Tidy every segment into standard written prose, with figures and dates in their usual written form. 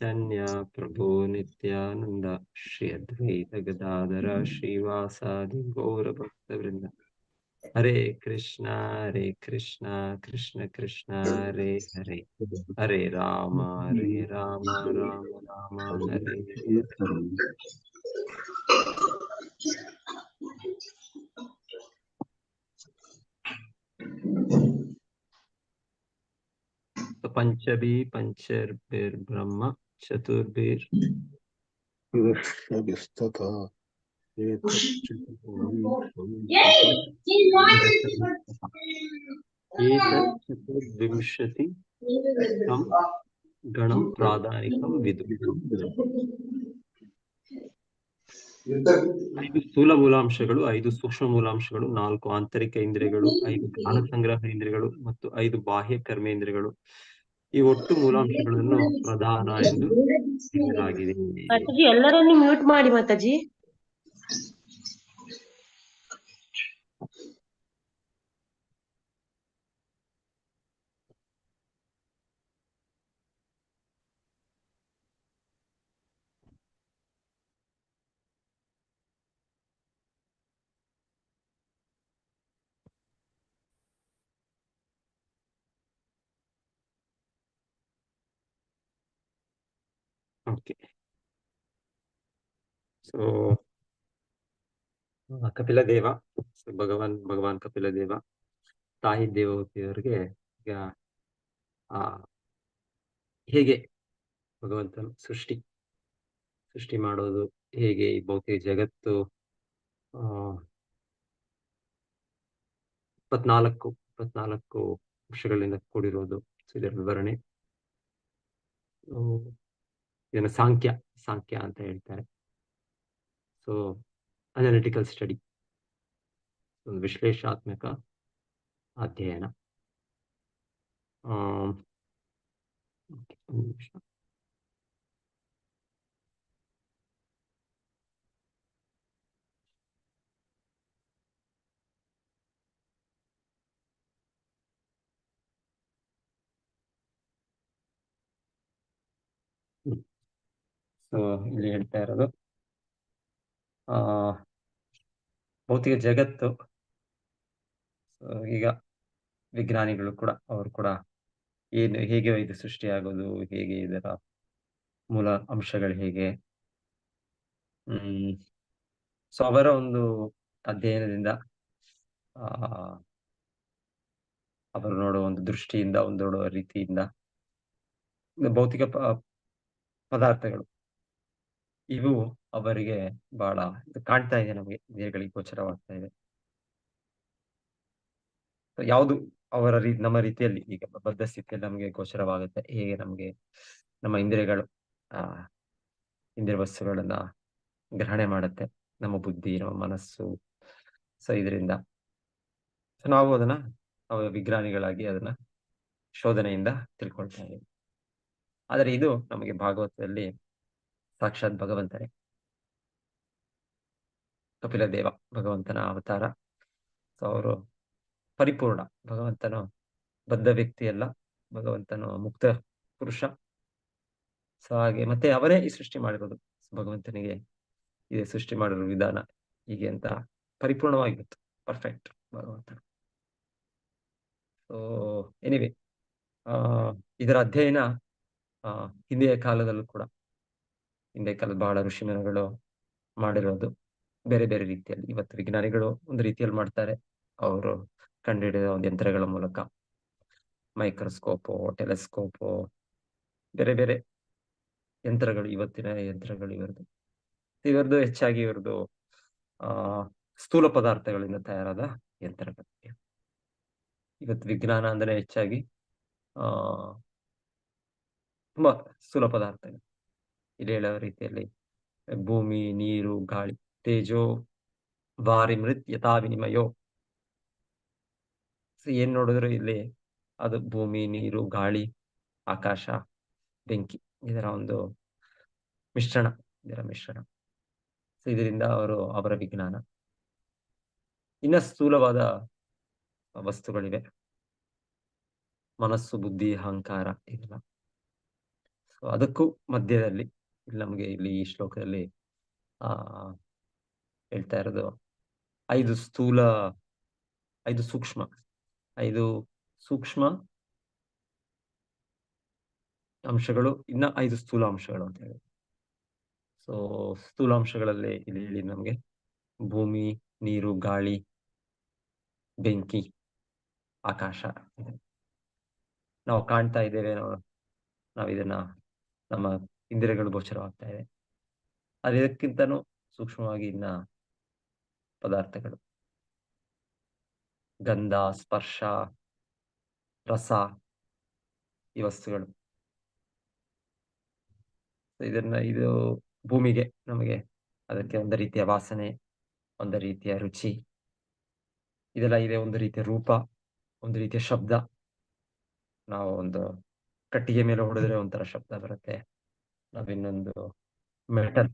ಚೈತನ್ಯ ಪ್ರಭು ನಿತ್ಯಾನಂದ ಶ್ರೀ ಅದ್ವೈತ ಗದಾಧರ ಶ್ರೀವಾಸಾದಿ ಗೌರ ಭಕ್ತವೃಂದ. ಹರೇ ಕೃಷ್ಣ ಕೃಷ್ಣ ಕೃಷ್ಣ ಹರೇ ಹರೇ, ಹರೇ ರಾಮ ರಾಮ ರಾಮ ಹರೇ ಹರೇ. पंचभी पंचर्भिर्ब्रह्म चतुर्भिर चतुर्विंशति गणं प्रादानिकं विदु. 5 ಸ್ಥೂಲ ಮೂಲಾಂಶಗಳು, 5 ಸೂಕ್ಷ್ಮ ಮೂಲಾಂಶಗಳು, 4 ಆಂತರಿಕ ಇಂದ್ರಿಯಗಳು, 5 ಜ್ಞಾನ ಸಂಗ್ರಹ ಇಂದ್ರಿಯಗಳು ಮತ್ತು 5 ಬಾಹ್ಯ ಕರ್ಮೇಂದ್ರಿಯಗಳು. ಈ ಒಟ್ಟು ಮೂಲಾಂಶಗಳನ್ನು ಪ್ರಧಾನ ಎಂದು ಹೇಳಲಾಗಿದೆ. ಮಾತಾಜಿ ಎಲ್ಲರನ್ನು ಮ್ಯೂಟ್ ಮಾಡಿ ಮಾತಾಜಿ. ಓಕೆ, ಸೊ ಕಪಿಲ ದೇವ, ಭಗವಾನ್ ಕಪಿಲ ದೇವ, ತಾಯಿ ದೇವತೆಯವರಿಗೆ ಈಗ ಹೇಗೆ ಭಗವಂತನ ಸೃಷ್ಟಿ ಮಾಡೋದು, ಹೇಗೆ ಈ ಭೌತಿಕ ಜಗತ್ತು 24 ಅಂಶಗಳಿಂದ ಕೂಡಿರೋದು, ಇದರ ವಿವರಣೆ. ಇದನ್ನು ಸಾಂಖ್ಯ ಅಂತ ಹೇಳ್ತಾರೆ. ಸೊ ಅನಾಲಿಟಿಕಲ್ ಸ್ಟಡಿ, ಒಂದು ವಿಶ್ಲೇಷಾತ್ಮಕ ಅಧ್ಯಯನ. ಒಂದು ನಿಮಿಷ. ಸೊ ಇಲ್ಲಿ ಹೇಳ್ತಾ ಇರೋದು ಭೌತಿಕ ಜಗತ್ತು. ಈಗ ವಿಜ್ಞಾನಿಗಳು ಕೂಡ ಅವರು ಕೂಡ ಹೇಗೆ ಇದು ಸೃಷ್ಟಿಯಾಗೋದು, ಹೇಗೆ ಇದರ ಮೂಲ ಅಂಶಗಳು ಹೇಗೆ, ಸೊ ಅವರ ಒಂದು ಅಧ್ಯಯನದಿಂದ ಅವರು ನೋಡುವ ಒಂದು ದೃಷ್ಟಿಯಿಂದ, ನೋಡುವ ರೀತಿಯಿಂದ ಭೌತಿಕ ಪದಾರ್ಥಗಳು ಇವು ಅವರಿಗೆ ಬಹಳ ಕಾಣ್ತಾ ಇದೆ, ನಮಗೆ ಇಂದ್ರಿಯಗಳಿಗೆ ಗೋಚರವಾಗ್ತಾ ಇದೆ. ಯಾವುದು ಅವರ ನಮ್ಮ ರೀತಿಯಲ್ಲಿ ಈಗ ಬದ್ಧ ಸ್ಥಿತಿಯಲ್ಲಿ ನಮಗೆ ಗೋಚರವಾಗುತ್ತೆ, ಹೇಗೆ ನಮಗೆ ನಮ್ಮ ಇಂದ್ರಿಯಗಳು ಇಂದ್ರಿಯ ವಸ್ತುಗಳನ್ನ ಗ್ರಹಣೆ ಮಾಡುತ್ತೆ, ನಮ್ಮ ಬುದ್ಧಿ, ನಮ್ಮ ಮನಸ್ಸು. ಸೊ ಇದರಿಂದ ನಾವು ಅದನ್ನ ವಿಜ್ಞಾನಿಗಳಾಗಿ ಅದನ್ನ ಶೋಧನೆಯಿಂದ ತಿಳ್ಕೊಳ್ತಾ ಇದ್ದೀವಿ. ಆದರೆ ಇದು ನಮಗೆ ಭಾಗವತದಲ್ಲಿ ಸಾಕ್ಷಾತ್ ಭಗವಂತನೇ, ಕಪಿಲ ದೇವ ಭಗವಂತನ ಅವತಾರ. ಸೊ ಅವರು ಪರಿಪೂರ್ಣ, ಭಗವಂತನು ಬದ್ಧ ವ್ಯಕ್ತಿ ಅಲ್ಲ, ಭಗವಂತನು ಮುಕ್ತ ಪುರುಷ. ಸೊ ಹಾಗೆ ಮತ್ತೆ ಅವರೇ ಈ ಸೃಷ್ಟಿ ಮಾಡಿರೋದು, ಭಗವಂತನಿಗೆ ಇದೆ ಸೃಷ್ಟಿ ಮಾಡಿರೋ ವಿಧಾನ ಹೀಗೆ ಅಂತ ಪರಿಪೂರ್ಣವಾಗಿತ್ತು, ಪರ್ಫೆಕ್ಟ್ ಭಗವಂತ. ಸೊ ಎನಿವೆ, ಇದರ ಅಧ್ಯಯನ ಹಿಂದಿನ ಕಾಲದಲ್ಲೂ ಕೂಡ, ಹಿಂದಿನ ಕಾಲದ ಬಹಳ ಋಷಿಮುನಿಗಳು ಮಾಡಿರೋದು ಬೇರೆ ಬೇರೆ ರೀತಿಯಲ್ಲಿ. ಇವತ್ತು ವಿಜ್ಞಾನಿಗಳು ಒಂದು ರೀತಿಯಲ್ಲಿ ಮಾಡ್ತಾರೆ, ಅವರು ಕಂಡುಹಿಡಿದ ಒಂದು ಯಂತ್ರಗಳ ಮೂಲಕ, ಮೈಕ್ರೋಸ್ಕೋಪು, ಟೆಲಿಸ್ಕೋಪು, ಬೇರೆ ಬೇರೆ ಯಂತ್ರಗಳು, ಇವತ್ತಿನ ಯಂತ್ರಗಳು ಇವರದು ಹೆಚ್ಚಾಗಿ ಇವರದು ಸ್ಥೂಲ ಪದಾರ್ಥಗಳಿಂದ ತಯಾರಾದ ಯಂತ್ರಗಳು. ಇವತ್ತು ವಿಜ್ಞಾನ ಅಂದ್ರೆ ಹೆಚ್ಚಾಗಿ ತುಂಬಾ ಸ್ಥೂಲ ಪದಾರ್ಥಗಳು, ಇಲ್ಲಿ ಹೇಳುವ ರೀತಿಯಲ್ಲಿ ಭೂಮಿ, ನೀರು, ಗಾಳಿ, ತೇಜೋ ವಾರಿ ಮೃತ್ ಯಥಾ ವಿನಿಮಯೋ. ಏನ್ ನೋಡಿದ್ರು ಇಲ್ಲಿ ಅದು ಭೂಮಿ, ನೀರು, ಗಾಳಿ, ಆಕಾಶ, ಬೆಂಕಿ, ಇದರ ಒಂದು ಮಿಶ್ರಣ. ಸೊ ಇದರಿಂದ ಅವರ ವಿಜ್ಞಾನ. ಇನ್ನ ಸ್ಥೂಲವಾದ ವಸ್ತುಗಳಿವೆ, ಮನಸ್ಸು, ಬುದ್ಧಿ, ಅಹಂಕಾರ, ಇದೆಲ್ಲ. ಸೊ ಅದಕ್ಕೂ ಮಧ್ಯದಲ್ಲಿ ಇಲ್ಲಿ ನಮಗೆ ಇಲ್ಲಿ ಈ ಶ್ಲೋಕದಲ್ಲಿ ಆ ಹೇಳ್ತಾ ಇರೋದು 5 ಸ್ಥೂಲ, 5 ಸೂಕ್ಷ್ಮ, 5 ಸೂಕ್ಷ್ಮ ಅಂಶಗಳು, ಇನ್ನ 5 ಸ್ಥೂಲ ಅಂಶಗಳು ಅಂತ ಹೇಳಿ. ಸೊ ಸ್ಥೂಲಾಂಶಗಳಲ್ಲಿ ಇಲ್ಲಿ ಹೇಳಿ ನಮಗೆ ಭೂಮಿ, ನೀರು, ಗಾಳಿ, ಬೆಂಕಿ, ಆಕಾಶ ಇದೆ. ನಾವು ಕಾಣ್ತಾ ಇದ್ದೇವೆ, ನಾವು ಇದನ್ನ ನಮ್ಮ ಇಂದ್ರಿಯಗಳು ಗೋಚರವಾಗ್ತಾ ಇದೆ. ಆದ್ರೆ ಇದಕ್ಕಿಂತನೂ ಸೂಕ್ಷ್ಮವಾಗಿ ಇನ್ನ ಪದಾರ್ಥಗಳು, ಗಂಧ, ಸ್ಪರ್ಶ, ರಸ, ಈ ವಸ್ತುಗಳು. ಇದು ಭೂಮಿಗೆ ನಮಗೆ ಅದಕ್ಕೆ ಒಂದು ರೀತಿಯ ವಾಸನೆ, ಒಂದು ರೀತಿಯ ರುಚಿ, ಇದೆಲ್ಲ ಇದೆ. ಒಂದು ರೀತಿಯ ರೂಪ, ಒಂದು ರೀತಿಯ ಶಬ್ದ. ನಾವು ಒಂದು ಕಟ್ಟಿಗೆ ಮೇಲೆ ಹೊಡೆದ್ರೆ ಒಂಥರ ಶಬ್ದ ಬರುತ್ತೆ. ನಾವಿನ್ನೊಂದು ಮೆಟಲ್,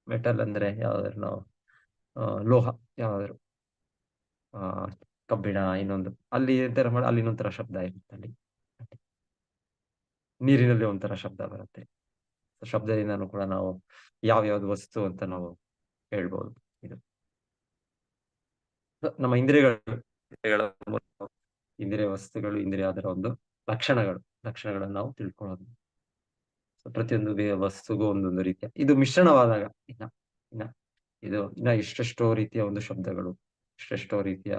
ಮೆಟಲ್ ಅಂದ್ರೆ ಯಾವ್ದಾದ್ರು ನಾವು ಲೋಹ, ಯಾವ್ದಾದ್ರು ಕಬ್ಬಿಣ, ಇನ್ನೊಂದು ಅಲ್ಲಿ ತರ ಮಾಡಿ ಅಲ್ಲಿ ಇನ್ನೊಂಥರ ಶಬ್ದ ಇರುತ್ತೆ. ಅಲ್ಲಿ ನೀರಿನಲ್ಲಿ ಒಂಥರ ಶಬ್ದ ಬರುತ್ತೆ. ಶಬ್ದದಿಂದನೂ ಕೂಡ ನಾವು ಯಾವ್ಯಾವ್ದು ವಸ್ತು ಅಂತ ನಾವು ಹೇಳ್ಬೋದು. ಇದು ನಮ್ಮ ಇಂದ್ರಿಯಗಳ ಮೂಲಕ ಇಂದ್ರಿಯ ವಸ್ತುಗಳು, ಇಂದ್ರಿಯ ಅದರ ಒಂದು ಲಕ್ಷಣಗಳನ್ನು ನಾವು ತಿಳ್ಕೊಳ್ಳೋದು. ಪ್ರತಿಯೊಂದು ವಸ್ತುಗೂ ಒಂದೊಂದು ರೀತಿಯ ಇದು ಮಿಶ್ರಣವಾದಾಗ ಇನ್ನ ಇನ್ನ ಇದು ಇನ್ನ ಎಷ್ಟೆಷ್ಟೋ ರೀತಿಯ ಒಂದು ಶಬ್ದಗಳು, ಎಷ್ಟೆಷ್ಟೋ ರೀತಿಯ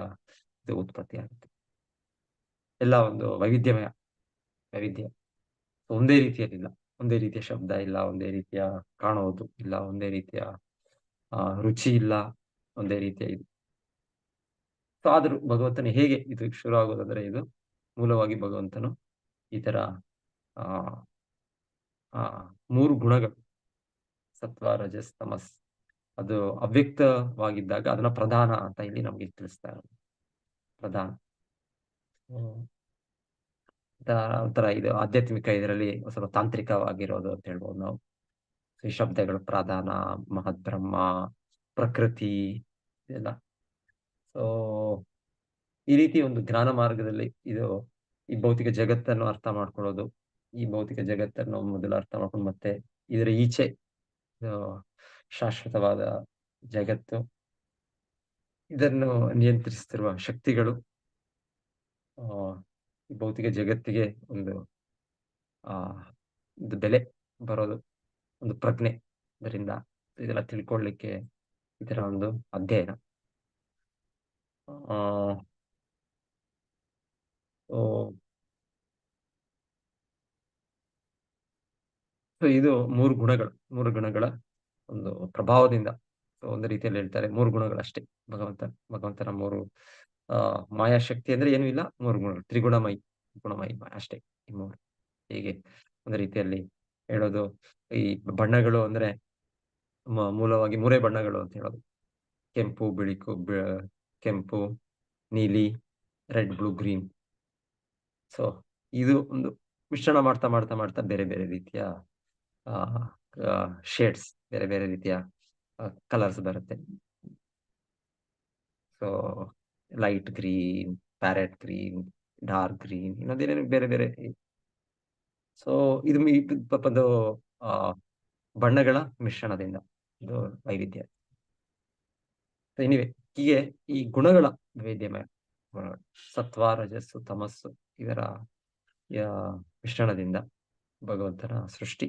ಇದು ಉತ್ಪತ್ತಿ ಆಗುತ್ತೆ. ಎಲ್ಲ ಒಂದು ವೈವಿಧ್ಯ. ಒಂದೇ ರೀತಿಯಲ್ಲಿಲ್ಲ, ಒಂದೇ ರೀತಿಯ ಶಬ್ದ ಇಲ್ಲ, ಒಂದೇ ರೀತಿಯ ಕಾಣುವುದು ಇಲ್ಲ, ಒಂದೇ ರೀತಿಯ ರುಚಿ ಇಲ್ಲ, ಒಂದೇ ರೀತಿಯ ಇದು. ಸೊ ಆದ್ರೂ ಭಗವಂತನ ಹೇಗೆ ಇದು ಶುರು ಆಗೋದಂದ್ರೆ, ಇದು ಮೂಲವಾಗಿ ಭಗವಂತನು ಈ ತರ ಆ ಆ 3 ಗುಣಗಳು, ಸತ್ವ, ರಜಸ್, ತಮಸ್, ಅದು ಅವ್ಯಕ್ತವಾಗಿದ್ದಾಗ ಅದನ್ನ ಪ್ರಧಾನ ಅಂತ ಇಲ್ಲಿ ನಮ್ಗೆ ತಿಳಿಸ್ತಾ ಇರೋದು. ಪ್ರಧಾನ ಒಂಥರ ಇದು ಆಧ್ಯಾತ್ಮಿಕ ಇದರಲ್ಲಿ ಸ್ವಲ್ಪ ತಾಂತ್ರಿಕವಾಗಿರೋದು ಅಂತ ಹೇಳ್ಬೋದು ನಾವು. ಈ ಶಬ್ದಗಳು ಪ್ರಧಾನ, ಮಹದ್ ಬ್ರಹ್ಮ, ಪ್ರಕೃತಿ ಇದೆಲ್ಲ. ಸೊ ಈ ರೀತಿ ಒಂದು ಜ್ಞಾನ ಮಾರ್ಗದಲ್ಲಿ ಇದು ಈ ಭೌತಿಕ ಜಗತ್ತನ್ನು ಅರ್ಥ ಮಾಡ್ಕೊಳ್ಳೋದು, ಈ ಭೌತಿಕ ಜಗತ್ತನ್ನು ಮೊದಲು ಅರ್ಥ ಮಾಡ್ಕೊಂಡು ಮತ್ತೆ ಇದರ ಈಚೆ ಶಾಶ್ವತವಾದ ಜಗತ್ತು, ಇದನ್ನು ನಿಯಂತ್ರಿಸುತ್ತಿರುವ ಶಕ್ತಿಗಳು, ಈ ಭೌತಿಕ ಜಗತ್ತಿಗೆ ಒಂದು ಒಂದು ಬೆಲೆ ಬರೋದು, ಒಂದು ಪ್ರಜ್ಞೆ. ಇದರಿಂದ ಇದೆಲ್ಲ ತಿಳ್ಕೊಳ್ಳಿಕ್ಕೆ ಇದರ ಒಂದು ಅಧ್ಯಯನ. ಸೊ ಇದು 3 ಗುಣಗಳ ಒಂದು ಪ್ರಭಾವದಿಂದ. ಒಂದು ರೀತಿಯಲ್ಲಿ ಹೇಳ್ತಾರೆ 3 ಗುಣಗಳಷ್ಟೇ ಭಗವಂತನ 3 ಮಾಯಾಶಕ್ತಿ ಅಂದ್ರೆ ಏನೂ ಇಲ್ಲ. 3 ಗುಣಗಳು, ತ್ರಿಗುಣಮಯಿ, ಗುಣಮಯಿ ಅಷ್ಟೇ. ಈ 3 ಹೀಗೆ ಒಂದು ರೀತಿಯಲ್ಲಿ ಹೇಳೋದು. ಈ ಬಣ್ಣಗಳು ಅಂದ್ರೆ ಮೂಲವಾಗಿ 3 ಬಣ್ಣಗಳು ಅಂತ ಹೇಳೋದು. ಕೆಂಪು, ಕೆಂಪು, ನೀಲಿ, ರೆಡ್, ಬ್ಲೂ, ಗ್ರೀನ್. ಸೊ ಇದು ಒಂದು ಮಿಶ್ರಣ ಮಾಡ್ತಾ ಬೇರೆ ಬೇರೆ ರೀತಿಯ ಶೇಡ್ಸ್, ಬೇರೆ ಬೇರೆ ರೀತಿಯ ಕಲರ್ಸ್ ಬರುತ್ತೆ. So light green, parrot green, dark green, ಇನ್ನೊಂದೇನೇನು ಬೇರೆ ಬೇರೆ. ಸೊ ಇದು ಒಂದು ಬಣ್ಣಗಳ ಮಿಶ್ರಣದಿಂದ ಇದು ವೈವಿಧ್ಯ. ಎನಿವೆ, ಹೀಗೆ ಈ ಗುಣಗಳ ವೈವಿಧ್ಯಮಯ ಗುಣಗಳು, ಸತ್ವ, ರಜಸ್ಸು, ತಮಸ್ಸು, ಇದರ ಮಿಶ್ರಣದಿಂದ ಭಗವಂತನ ಸೃಷ್ಟಿ.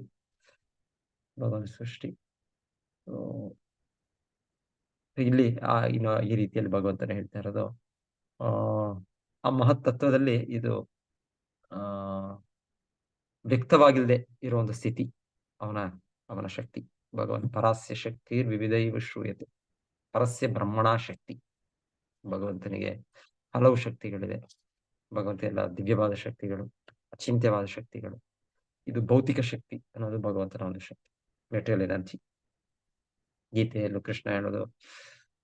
ಇಲ್ಲಿ ಈ ರೀತಿಯಲ್ಲಿ ಭಗವಂತನ ಹೇಳ್ತಾ ಇರೋದು ಆ ಮಹತ್ ತತ್ವದಲ್ಲಿ ಇದು ವ್ಯಕ್ತವಾಗಿಲ್ಲದೆ ಇರೋ ಒಂದು ಸ್ಥಿತಿ, ಅವನ ಶಕ್ತಿ. ಭಗವಂತ ಪರಸ್ಯ ಶಕ್ತಿ ವಿವಿಧೈವ ಶ್ರೂಯತೆ. ಪರಸ್ಯ ಬ್ರಹ್ಮಣ ಶಕ್ತಿ. ಭಗವಂತನಿಗೆ ಹಲವು ಶಕ್ತಿಗಳಿದೆ. ಭಗವಂತ ಎಲ್ಲ ದಿವ್ಯವಾದ ಶಕ್ತಿಗಳು, ಅಚಿಂತ್ಯವಾದ ಶಕ್ತಿಗಳು. ಇದು ಭೌತಿಕ ಶಕ್ತಿ ಅನ್ನೋದು ಭಗವಂತನ ಒಂದು ಶಕ್ತಿ, ಮೆಟೀರಿಯಲ್ ಎನರ್ಜಿ. ಗೀತೆಯಲ್ಲೂ ಕೃಷ್ಣ ಹೇಳೋದು,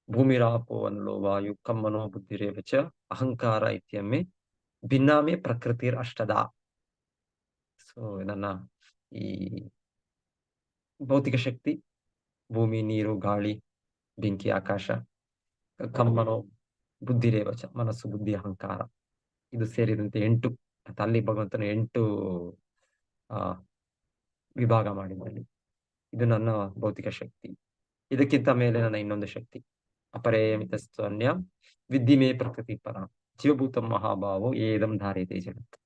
ಭೂಮಿರಾಪೋ ಅನಲೋ ವಾಯು ಕಮ್ಮನೋ ಬುದ್ಧಿರೇವಚ ಅಹಂಕಾರ ಇತ್ಯಮ್ಮೆ ಭಿನ್ನಾಮೆ ಪ್ರಕೃತಿರ್ ಅಷ್ಟದ. ಸೊ ಇದನ್ನ ಈ ಭೌತಿಕ ಶಕ್ತಿ, ಭೂಮಿ, ನೀರು, ಗಾಳಿ, ಬೆಂಕಿ, ಆಕಾಶ, ಕಮ್ಮನೋ ಬುದ್ಧಿರೇವಚ, ಮನಸ್ಸು, ಬುದ್ಧಿ, ಅಹಂಕಾರ, ಇದು ಸೇರಿದಂತೆ 8 ಮತ್ತೆ ಅಲ್ಲಿ ಭಗವಂತನು 8 ಆ ವಿಭಾಗ ಮಾಡಿದಲ್ಲಿ. ಇದು ನನ್ನ ಭೌತಿಕ ಶಕ್ತಿ. ಇದಕ್ಕಿಂತ ಮೇಲೆ ನನ್ನ ಇನ್ನೊಂದು ಶಕ್ತಿ. ಅಪರೇಮಿತಸ್ತು ಅನ್ಯ ವಿದ್ಧಿ ಮೇ ಪ್ರಕೃತಿ ಪರ ಜೀವಭೂತಂ ಮಹಾಭಾವೋ ಏದಂ ಧಾರ್ಯತೆ ಜಗತ್.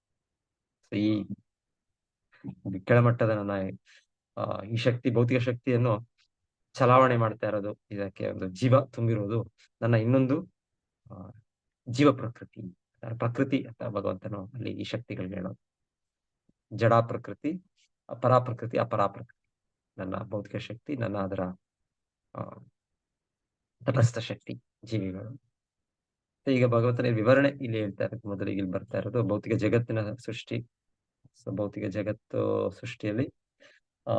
ಈ ಕೆಳಮಟ್ಟದ ನನ್ನ ಈ ಶಕ್ತಿ, ಭೌತಿಕ ಶಕ್ತಿಯನ್ನು ಚಲಾವಣೆ ಮಾಡ್ತಾ ಇರೋದು, ಇದಕ್ಕೆ ಒಂದು ಜೀವ ತುಂಬಿರುವುದು ನನ್ನ ಇನ್ನೊಂದು ಆ, ಜೀವ ಪ್ರಕೃತಿ. ಪ್ರಕೃತಿ ಅಂತ ಭಗವಂತನು ಅಲ್ಲಿ ಈ ಶಕ್ತಿಗಳಿಗೆ ಹೇಳೋದು. ಜಡಾ ಪ್ರಕೃತಿ, ಪರಾ ಪ್ರಕೃತಿ, ಅಪರಾ ಪ್ರಕೃತಿ. ನನ್ನ ಭೌತಿಕ ಶಕ್ತಿ, ನನ್ನ ಅದರ ಆ, ತಟಸ್ಥ ಶಕ್ತಿ, ಜೀವಿಗಳು. ಈಗ ಭಗವಂತನ ವಿವರಣೆ ಇಲ್ಲಿ ಹೇಳ್ತಾ ಇರೋದು, ಮೊದಲಿಗೆ ಇಲ್ಲಿ ಬರ್ತಾ ಇರೋದು ಭೌತಿಕ ಜಗತ್ತಿನ ಸೃಷ್ಟಿ. ಸೊ ಭೌತಿಕ ಜಗತ್ತು ಸೃಷ್ಟಿಯಲ್ಲಿ ಆ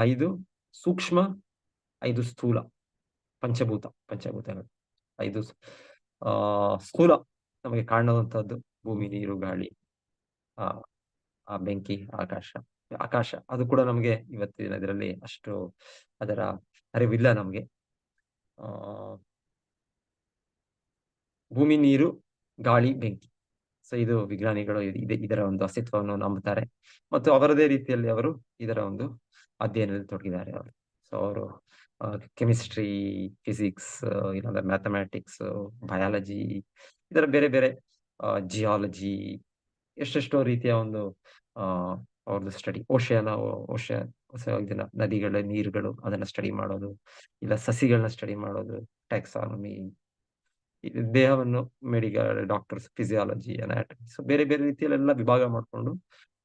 5 ಸೂಕ್ಷ್ಮ, 5 ಸ್ಥೂಲ, ಪಂಚಭೂತಗಳು. 5 ಸ್ಥೂಲ ನಮಗೆ ಕಾಣುವಂತಹದ್ದು ಭೂಮಿ, ನೀರು, ಗಾಳಿ, ಆ ಆ ಬೆಂಕಿ, ಆಕಾಶ. ಅದು ಕೂಡ ನಮಗೆ ಇವತ್ತಿನ ಇದರಲ್ಲಿ ಅಷ್ಟು ಅದರ ಅರಿವಿಲ್ಲ ನಮಗೆ. ಆ ಭೂಮಿ, ನೀರು, ಗಾಳಿ, ಬೆಂಕಿ. ಸೊ ಇದು ವಿಜ್ಞಾನಿಗಳು ಇದರ ಒಂದು ಅಸ್ತಿತ್ವವನ್ನು ನಂಬುತ್ತಾರೆ ಮತ್ತು ಅವರದೇ ರೀತಿಯಲ್ಲಿ ಅವರು ಇದರ ಒಂದು ಅಧ್ಯಯನದಲ್ಲಿ ತೊಡಗಿದ್ದಾರೆ ಅವರು. ಸೊ ಅವರು ಕೆಮಿಸ್ಟ್ರಿ, ಫಿಸಿಕ್ಸ್, ಇಲ್ಲಾಂದ್ರೆ ಮ್ಯಾಥಮ್ಯಾಟಿಕ್ಸ್, ಬಯಾಲಜಿ, ಇದರ ಬೇರೆ ಬೇರೆ ಜಿಯಾಲಜಿ, ಎಷ್ಟೆಷ್ಟೋ ರೀತಿಯ ಒಂದು ಅವ್ರದ್ದು ಸ್ಟಡಿ. ಇದನ್ನ ನದಿಗಳ ನೀರುಗಳು ಅದನ್ನ ಸ್ಟಡಿ ಮಾಡೋದು, ಇಲ್ಲ ಸಸಿಗಳನ್ನ ಸ್ಟಡಿ ಮಾಡೋದು, ಟ್ಯಾಕ್ಸಾನಮಿ, ದೇಹವನ್ನು medical doctors, physiology, anatomy. So ಬೇರೆ ಬೇರೆ ರೀತಿಯಲ್ಲೆಲ್ಲ ವಿಭಾಗ ಮಾಡಿಕೊಂಡು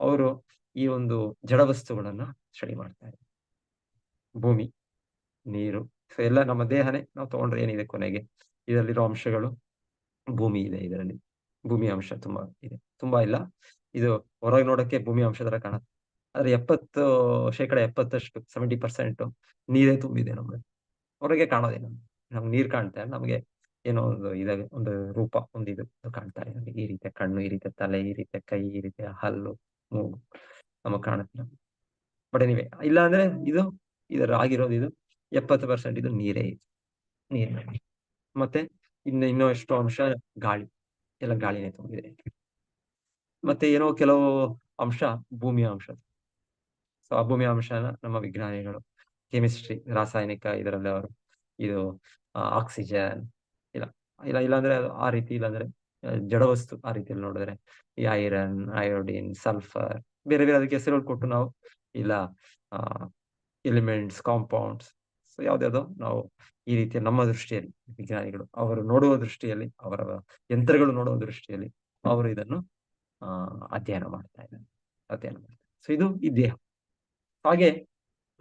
ಅವರು ಈ ಒಂದು ಜಡ ವಸ್ತುಗಳನ್ನ ಸ್ಟಡಿ ಮಾಡ್ತಾರೆ. ಭೂಮಿ, ನೀರು, ಸೊ ಎಲ್ಲ ನಮ್ಮ ದೇಹನೇ ನಾವು ತಗೊಂಡ್ರೆ ಏನಿದೆ ಕೊನೆಗೆ ಇದರಲ್ಲಿರೋ ಅಂಶಗಳು. ಭೂಮಿ ಇದೆ, ಇದರಲ್ಲಿ ಭೂಮಿ ಅಂಶ ತುಂಬಾ ಇದೆ. ತುಂಬಾ ಇಲ್ಲ, ಇದು ಹೊರಗೆ ನೋಡಕ್ಕೆ ಭೂಮಿ ಅಂಶ ತರ ಕಾಣುತ್ತೆ, ಆದ್ರೆ 70% 70% ನೀರೇ ತುಂಬಿದೆ ನಮ್ಮಲ್ಲಿ. ಹೊರಗೆ ಕಾಣೋದೇನು, ನಮ್ಗೆ ನೀರ್ ಕಾಣ್ತಾ, ನಮಗೆ ಏನೋ ಒಂದು ಇದಾಗಿ ಒಂದು ರೂಪ, ಒಂದು ಇದು ಕಾಣ್ತಾ ಇದೆ ನಮಗೆ. ಈ ರೀತಿಯ ಕಣ್ಣು, ಈ ರೀತಿಯ ತಲೆ, ಈ ರೀತಿಯ ಕೈ, ಈ ರೀತಿಯ ಹಲ್ಲು, ಮೂಗು ನಮಗ್ ಕಾಣುತ್ತೆ. ಬಟ್ ಎನಿವೆ, ಇಲ್ಲ ಅಂದ್ರೆ ಇದರ ಆಗಿರೋದು ಇದು 70% ಇದು ನೀರೇ ಇದೆ, ನೀರಿನಲ್ಲಿ. ಮತ್ತೆ ಇನ್ನೂ ಎಷ್ಟು ಅಂಶ ಗಾಳಿ, ಎಲ್ಲ ಗಾಳಿನೇ ತುಂಬಿದೆ. ಮತ್ತೆ ಏನೋ ಕೆಲವು ಅಂಶ ಭೂಮಿಯ ಅಂಶ. ಸೊ ಆ ಭೂಮಿಯ ಅಂಶನ ನಮ್ಮ ವಿಜ್ಞಾನಿಗಳು ಕೆಮಿಸ್ಟ್ರಿ, ರಾಸಾಯನಿಕ ಇದರಲ್ಲಿ ಅವರು ಇದು ಆಕ್ಸಿಜನ್, ಇಲ್ಲಾಂದ್ರೆ ಆ ರೀತಿ, ಇಲ್ಲಾಂದ್ರೆ ಜಡವಸ್ತು ಆ ರೀತಿಯಲ್ಲಿ ನೋಡಿದ್ರೆ ಈ ಐರನ್, ಅಯೋಡಿನ್, ಸಲ್ಫರ್, ಬೇರೆ ಬೇರೆ ಅದಕ್ಕೆ ಹೆಸರುಗಳು ಕೊಟ್ಟು ನಾವು ಇಲ್ಲ ಎಲಿಮೆಂಟ್ಸ್, ಕಾಂಪೌಂಡ್ಸ್, ಸೊ ಯಾವ್ದಾವ್ದೋ ನಾವು ಈ ರೀತಿಯ ನಮ್ಮ ದೃಷ್ಟಿಯಲ್ಲಿ ವಿಜ್ಞಾನಿಗಳು ಅವರು ನೋಡುವ ದೃಷ್ಟಿಯಲ್ಲಿ, ಅವರ ಯಂತ್ರಗಳು ನೋಡುವ ದೃಷ್ಟಿಯಲ್ಲಿ ಅವರು ಇದನ್ನು ಅಧ್ಯಯನ ಮಾಡ್ತಾರೆ. ಸೊ ಇದು ಈ ದೇಹ. ಹಾಗೆ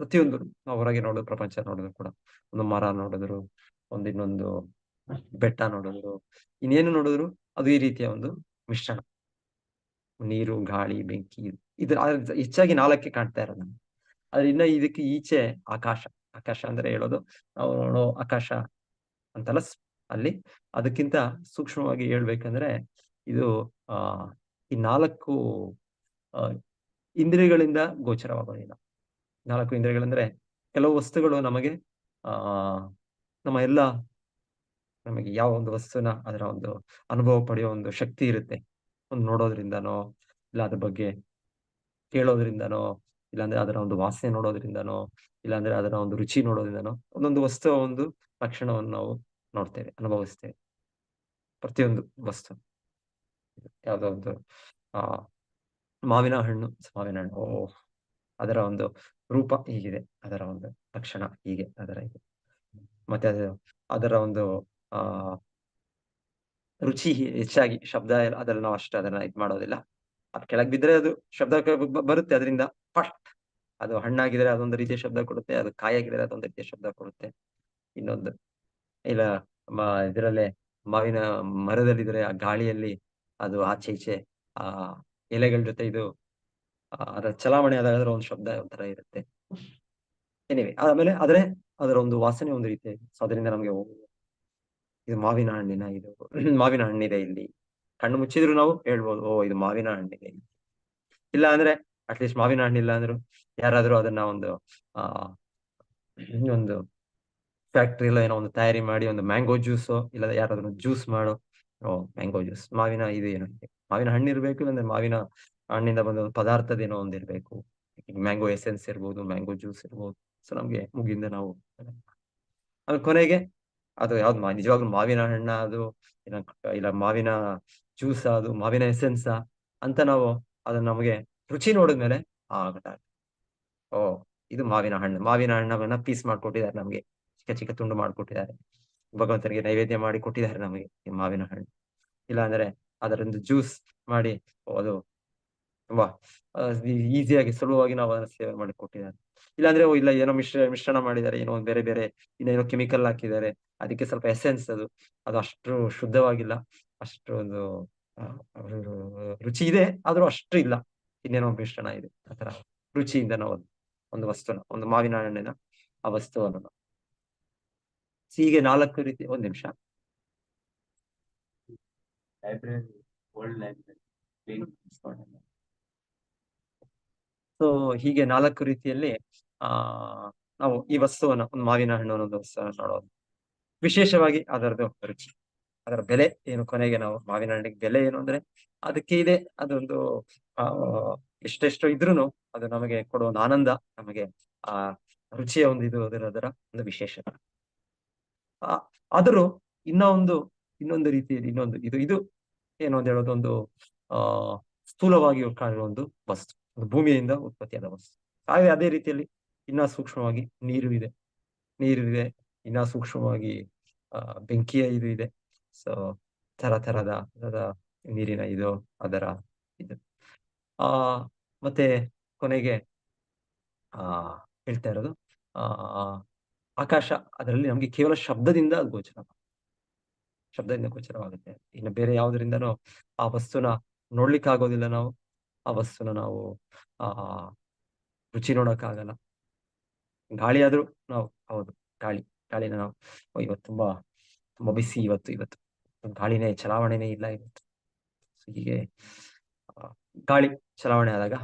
ಪ್ರತಿಯೊಂದು ನಾವು ಹೊರಗೆ ನೋಡೋದು, ಪ್ರಪಂಚ ನೋಡಿದ್ರು ಕೂಡ, ಒಂದು ಮರ ನೋಡಿದ್ರು, ಇನ್ನೊಂದು ಬೆಟ್ಟ ನೋಡಿದ್ರು, ಇನ್ನೇನು ನೋಡಿದ್ರು ಅದು ಈ ರೀತಿಯ ಒಂದು ಮಿಶ್ರಣ. ನೀರು, ಗಾಳಿ, ಬೆಂಕಿ, ಇದು ಹೆಚ್ಚಾಗಿ 4ಕ್ಕೆ ಕಾಣ್ತಾ ಇರೋದು ನಮ್ಗೆ. ಆದ್ರೆ ಇನ್ನ ಇದಕ್ಕೆ ಈಚೆ ಆಕಾಶ ಅಂದ್ರೆ ಹೇಳೋದು ನಾವು ನೋಡೋ ಆಕಾಶ ಅಂತಲ್ಲ, ಅಲ್ಲಿ ಅದಕ್ಕಿಂತ ಸೂಕ್ಷ್ಮವಾಗಿ ಹೇಳ್ಬೇಕಂದ್ರೆ ಇದು ಈ 4 ಇಂದ್ರಿಯಗಳಿಂದ ಗೋಚರವಾಗೋದಿಲ್ಲ. 4 ಇಂದ್ರಿಯಗಳಂದ್ರೆ ಕೆಲವು ವಸ್ತುಗಳು ನಮಗೆ ನಮ್ಮ ಎಲ್ಲ ನಮಗೆ ಯಾವ ಒಂದು ವಸ್ತುನ ಅದರ ಒಂದು ಅನುಭವ ಪಡೆಯೋ ಒಂದು ಶಕ್ತಿ ಇರುತ್ತೆ. ಒಂದು ನೋಡೋದ್ರಿಂದನೋ, ಇಲ್ಲ ಅದ್ರ ಬಗ್ಗೆ ಕೇಳೋದ್ರಿಂದನೋ, ಇಲ್ಲಾಂದ್ರೆ ಅದರ ಒಂದು ವಾಸನೆ ನೋಡೋದ್ರಿಂದನೋ, ಇಲ್ಲಾಂದ್ರೆ ಅದರ ಒಂದು ರುಚಿ ನೋಡೋದ್ರಿಂದನೋ ಒಂದೊಂದು ವಸ್ತುವ ಒಂದು ಲಕ್ಷಣವನ್ನು ನಾವು ನೋಡ್ತೇವೆ, ಅನುಭವಿಸ್ತೇವೆ. ಪ್ರತಿಯೊಂದು ವಸ್ತು, ಯಾವ್ದೋ ಒಂದು ಮಾವಿನ ಹಣ್ಣು, ಅದರ ಒಂದು ರೂಪ ಹೀಗಿದೆ, ಅದರ ಒಂದು ಲಕ್ಷಣ ಹೀಗೆ, ಅದರ ಇದು. ಮತ್ತೆ ಅದರ ಒಂದು ರುಚಿ ಹೆಚ್ಚಾಗಿ ಶಬ್ದ ಅದ್ರಲ್ಲಿ ನಾವು ಅಷ್ಟು ಅದನ್ನ ಇದು ಮಾಡೋದಿಲ್ಲ. ಅದು ಕೆಳಗೆ ಬಿದ್ರೆ ಅದು ಶಬ್ದ ಬರುತ್ತೆ ಅದರಿಂದ. ಫಸ್ಟ್ ಅದು ಹಣ್ಣಾಗಿದ್ರೆ ಅದೊಂದು ರೀತಿಯ ಶಬ್ದ ಕೊಡುತ್ತೆ, ಅದು ಕಾಯಾಗಿದ್ರೆ ಅದೊಂದು ರೀತಿಯ ಶಬ್ದ ಕೊಡುತ್ತೆ. ಇನ್ನೊಂದು ಇಲ್ಲ ಇದರಲ್ಲೇ ಮಾವಿನ ಮರದಲ್ಲಿದ್ರೆ ಆ ಗಾಳಿಯಲ್ಲಿ ಅದು ಆಚೆ ಈಚೆ ಆ ಎಲೆಗಳ ಜೊತೆ ಇದು ಅದರ ಚಲಾವಣೆ ಆದಾಗ ಅದರ ಒಂದು ಶಬ್ದ ಒಂಥರ ಇರುತ್ತೆ. ಎನಿವೆ, ಆಮೇಲೆ ಅದರ ಒಂದು ವಾಸನೆ ಒಂದು ರೀತಿ. ಸೊ ಅದರಿಂದ ನಮ್ಗೆ ಇದು ಮಾವಿನ ಹಣ್ಣಿನ ಇದು ಮಾವಿನ ಹಣ್ಣಿದೆ ಇಲ್ಲಿ. ಕಣ್ಣು ಮುಚ್ಚಿದ್ರು ನಾವು ಹೇಳ್ಬೋದು, ಇದು ಮಾವಿನ ಹಣ್ಣಿದೆ. ಇಲ್ಲ ಅಂದ್ರೆ ಅಟ್ಲೀಸ್ಟ್ ಮಾವಿನ ಹಣ್ಣಿಲ್ಲ ಅಂದ್ರು ಯಾರಾದ್ರೂ ಅದನ್ನ ಒಂದು ಫ್ಯಾಕ್ಟ್ರಿಯಲ್ಲ ಏನೋ ಒಂದು ತಯಾರಿ ಮಾಡಿ ಒಂದು ಮ್ಯಾಂಗೋ ಜ್ಯೂಸು, ಇಲ್ಲ ಯಾರಾದ್ರೂ ಜ್ಯೂಸ್ ಮಾಡೋ, ಮ್ಯಾಂಗೋ ಜ್ಯೂಸ್, ಮಾವಿನ ಇದು ಏನು ಮಾವಿನ ಹಣ್ಣು ಇರ್ಬೇಕು, ಅಂದ್ರೆ ಮಾವಿನ ಹಣ್ಣಿಂದ ಬಂದ ಒಂದು ಪದಾರ್ಥದೇನೋ ಒಂದಿರ್ಬೇಕು. ಮ್ಯಾಂಗೋ ಎಸೆನ್ಸ್ ಇರ್ಬೋದು, ಮ್ಯಾಂಗೋ ಜ್ಯೂಸ್ ಇರ್ಬೋದು. ಸೊ ನಮ್ಗೆ ಮುಗಿಯಿಂದ ನಾವು ಆಮೇಲೆ ಕೊನೆಗೆ ಅದು ಯಾವ್ದು ನಿಜವಾಗ್ಲೂ ಮಾವಿನ ಹಣ್ಣ ಅದು, ಇಲ್ಲ ಇಲ್ಲ ಮಾವಿನ ಜ್ಯೂಸ್ ಅದು, ಮಾವಿನ ಎಸೆನ್ಸ್ ಅಂತ ನಾವು ಅದನ್ನ ನಮಗೆ ರುಚಿ ನೋಡಿದ್ಮೇಲೆ ಗೊತ್ತಾಗುತ್ತೆ. ಓ, ಇದು ಮಾವಿನ ಹಣ್ಣನ್ನ ಪೀಸ್ ಮಾಡ್ಕೊಟ್ಟಿದ್ದಾರೆ ನಮ್ಗೆ, ಚಿಕ್ಕ ಚಿಕ್ಕ ತುಂಡು ಮಾಡ್ಕೊಟ್ಟಿದ್ದಾರೆ. ಭಗವಂತನಿಗೆ ನೈವೇದ್ಯ ಮಾಡಿ ಕೊಟ್ಟಿದ್ದಾರೆ ನಮಗೆ ಈ ಮಾವಿನ ಹಣ್ಣು. ಇಲ್ಲ ಅಂದ್ರೆ ಅದರೊಂದು ಜ್ಯೂಸ್ ಮಾಡಿ, ಅದು ತುಂಬಾ ಈಸಿಯಾಗಿ ಸುಲಭವಾಗಿ ನಾವು ಅದನ್ನ ಸೇವನೆ ಮಾಡಿ ಕೊಟ್ಟಿದ್ದಾರೆ. ಇಲ್ಲಾಂದ್ರೆ ಇಲ್ಲ ಏನೋ ಮಿಶ್ರಣ ಮಾಡಿದ್ದಾರೆ, ಏನೋ ಒಂದು ಬೇರೆ ಬೇರೆ ಇನ್ನೇನೋ ಕೆಮಿಕಲ್ ಹಾಕಿದ್ದಾರೆ, ಅದಕ್ಕೆ ಸ್ವಲ್ಪ ಎಸೆನ್ಸ್ ಅದು ಅಷ್ಟು ಶುದ್ಧವಾಗಿಲ್ಲ, ಅಷ್ಟು ಒಂದು ಆ, ರುಚಿ ಇದೆ ಆದ್ರೂ ಅಷ್ಟು ಇಲ್ಲ, ಇನ್ನೇನೋ ಮಿಶ್ರಣ ಇದೆ. ಆತರ ರುಚಿಯಿಂದ ನಾವು ಒಂದು ವಸ್ತುನ, ಒಂದು ಮಾವಿನ ಹಣ್ಣಿನ ಆ ವಸ್ತುವನ್ನು ಹೀಗೆ 4 ರೀತಿ. ಒಂದ್ ನಿಮಿಷ. Library, old library. ಸೊ ಹೀಗೆ 4 ರೀತಿಯಲ್ಲಿ ಆ ನಾವು ಈ ವಸ್ತುವನ್ನು, ಒಂದು ಮಾವಿನ ಹಣ್ಣು ಅನ್ನೋ ಒಂದು ವಸ್ತುವನ್ನು ನೋಡೋದು. ವಿಶೇಷವಾಗಿ ಅದರದ್ದು ರುಚಿ, ಅದರ ಬೆಲೆ ಏನು. ಕೊನೆಗೆ ನಾವು ಮಾವಿನ ಹಣ್ಣಿಗೆ ಬೆಲೆ ಏನು ಅಂದ್ರೆ ಅದಕ್ಕೆ ಇದೆ, ಅದೊಂದು ಆ ಎಷ್ಟೆಷ್ಟು ಇದ್ರೂನು ಅದು ನಮಗೆ ಕೊಡುವ ಒಂದು ಆನಂದ, ನಮಗೆ ಆ ರುಚಿಯ ಒಂದು ಇದು ಅದರ ಒಂದು ವಿಶೇಷತೆ. ಆದರೂ ಇನ್ನೊಂದು ರೀತಿಯಲ್ಲಿ ಇದು ಏನು ಅಂತ ಹೇಳೋದು, ಒಂದು ಆ ಸ್ಥೂಲವಾಗಿ ಕಾಣುವ ಒಂದು ವಸ್ತು, ಒಂದು ಭೂಮಿಯಿಂದ ಉತ್ಪತ್ತಿಯಾದ ವಸ್ತು. ಹಾಗೆ ಅದೇ ರೀತಿಯಲ್ಲಿ ಇನ್ನ ಸೂಕ್ಷ್ಮವಾಗಿ ನೀರು ಇದೆ, ಇನ್ನ ಸೂಕ್ಷ್ಮವಾಗಿ ಬೆಂಕಿಯ ಇದು ಇದೆ. ಸೊ ತರದ ನೀರಿನ ಇದು, ಅದರ ಇದು ಆ ಮತ್ತೆ ಕೊನೆಗೆ ಆ ಹೇಳ್ತಾ ಇರೋದು ಆ ಆಕಾಶ. ಅದರಲ್ಲಿ ನಮ್ಗೆ ಕೇವಲ ಶಬ್ದದಿಂದ ಗೋಚರವಾಗುತ್ತೆ. ಇನ್ನು ಬೇರೆ ಯಾವುದರಿಂದನೂ ಆ ವಸ್ತುನ ನೋಡ್ಲಿಕ್ಕೆ ಆಗೋದಿಲ್ಲ. ನಾವು ಆ ವಸ್ತುನ ನಾವು ಆ ರುಚಿ ನೋಡಕ್ಕಾಗಲ್ಲ. ಗಾಳಿ ಆದ್ರೂ ನಾವು, ಹೌದು, ಗಾಳಿನ ನಾವು ಇವತ್ತು ತುಂಬಾ ತುಂಬಾ ಬಿಸಿ, ಇವತ್ತು ಗಾಳಿನೇ ಚಲಾವಣೆನೇ ಇಲ್ಲ ಇವತ್ತು. ಸೊ ಹೀಗೆ ಗಾಳಿ ಚಲಾವಣೆ ಆದಾಗ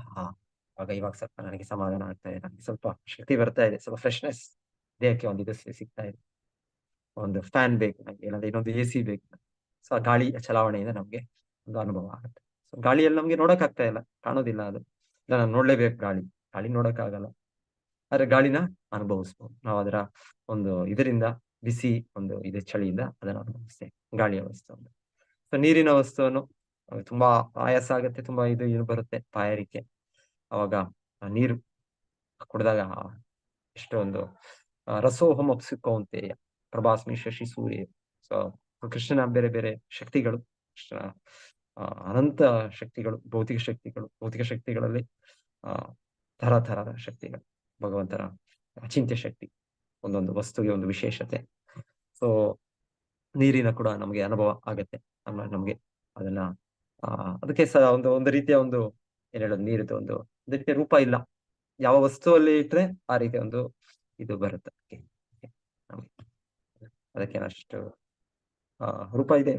ಇವಾಗ ಸ್ವಲ್ಪ ನನಗೆ ಸಮಾಧಾನ ಆಗ್ತಾ ಇದೆ, ನನಗೆ ಸ್ವಲ್ಪ ಶಕ್ತಿ ಬರ್ತಾ ಇದೆ, ಸ್ವಲ್ಪ ಫ್ರೆಶ್ನೆಸ್ ದೇಹಕ್ಕೆ ಒಂದು ಇದು ಸಿಗ್ತಾ ಇದೆ. ಒಂದು ಫ್ಯಾನ್ ಬೇಕು ನಮ್ಗೆ, ಇಲ್ಲಾಂದ್ರೆ ಇನ್ನೊಂದು AC ಬೇಕು. ಸೊ ಆ ಗಾಳಿ ಚಲಾವಣೆಯಿಂದ ನಮ್ಗೆ ಒಂದು ಅನುಭವ ಆಗುತ್ತೆ. ಸೊ ಗಾಳಿಯಲ್ಲಿ ನಮ್ಗೆ ನೋಡಕ್ ಆಗ್ತಾ ಇಲ್ಲ, ಕಾಣೋದಿಲ್ಲ ಅದು. ಇಲ್ಲ, ನಾನು ನೋಡ್ಲೇಬೇಕು ಗಾಳಿ ನೋಡಕ್ ಆಗಲ್ಲ, ಆದ್ರೆ ಗಾಳಿನ ಅನುಭವಿಸ್ಬೋದು ನಾವು. ಅದರ ಒಂದು ಇದರಿಂದ, ಬಿಸಿ ಒಂದು ಇದೆ ಚಳಿಯಿಂದ ಅದನ್ನು ಅನುಭವಿಸ್ತೇವೆ, ಗಾಳಿಯ ವಸ್ತುವನ್ನು. ಸೊ ನೀರಿನ ವಸ್ತುವನ್ನು ತುಂಬಾ ಆಯಾಸ ಆಗುತ್ತೆ, ತುಂಬಾ ಇದು ಬರುತ್ತೆ ಬಾಯಾರಿಕೆ. ಅವಾಗ ಆ ನೀರು ಕುಡಿದಾಗ ಎಷ್ಟೊಂದು ರಸೋಹಂ ಅಪ್ಸುಕೋ ಅಂತೆಯ ಪ್ರಭಾಸ್ಮಿ ಶಶಿ ಸೂರ್ಯ. ಸೊ ಕೃಷ್ಣನ ಬೇರೆ ಬೇರೆ ಶಕ್ತಿಗಳು, ಕೃಷ್ಣನ ಅನಂತ ಶಕ್ತಿಗಳು, ಭೌತಿಕ ಶಕ್ತಿಗಳಲ್ಲಿ ತರದ ಶಕ್ತಿಗಳು, ಭಗವಂತನ ಅಚಿಂತ್ಯ ಶಕ್ತಿ, ಒಂದೊಂದು ವಸ್ತುಗೆ ಒಂದು ವಿಶೇಷತೆ. ಸೊ ನೀರಿನ ಕೂಡ ನಮಗೆ ಅನುಭವ ಆಗತ್ತೆ. ನಮ್ಗೆ ಅದನ್ನ ಅದಕ್ಕೆ ಒಂದು ರೀತಿಯ ಒಂದು ಏನ್ ಹೇಳೋದು, ನೀರಿದ್ದು ಅದಕ್ಕೆ ರೂಪ ಇಲ್ಲ. ಯಾವ ವಸ್ತುವಲ್ಲಿ ಇಟ್ರೆ ಆ ರೀತಿಯ ಒಂದು ಇದು ಬರುತ್ತೆ ಅದಕ್ಕೆ ಅಷ್ಟು ರೂಪ ಇದೆ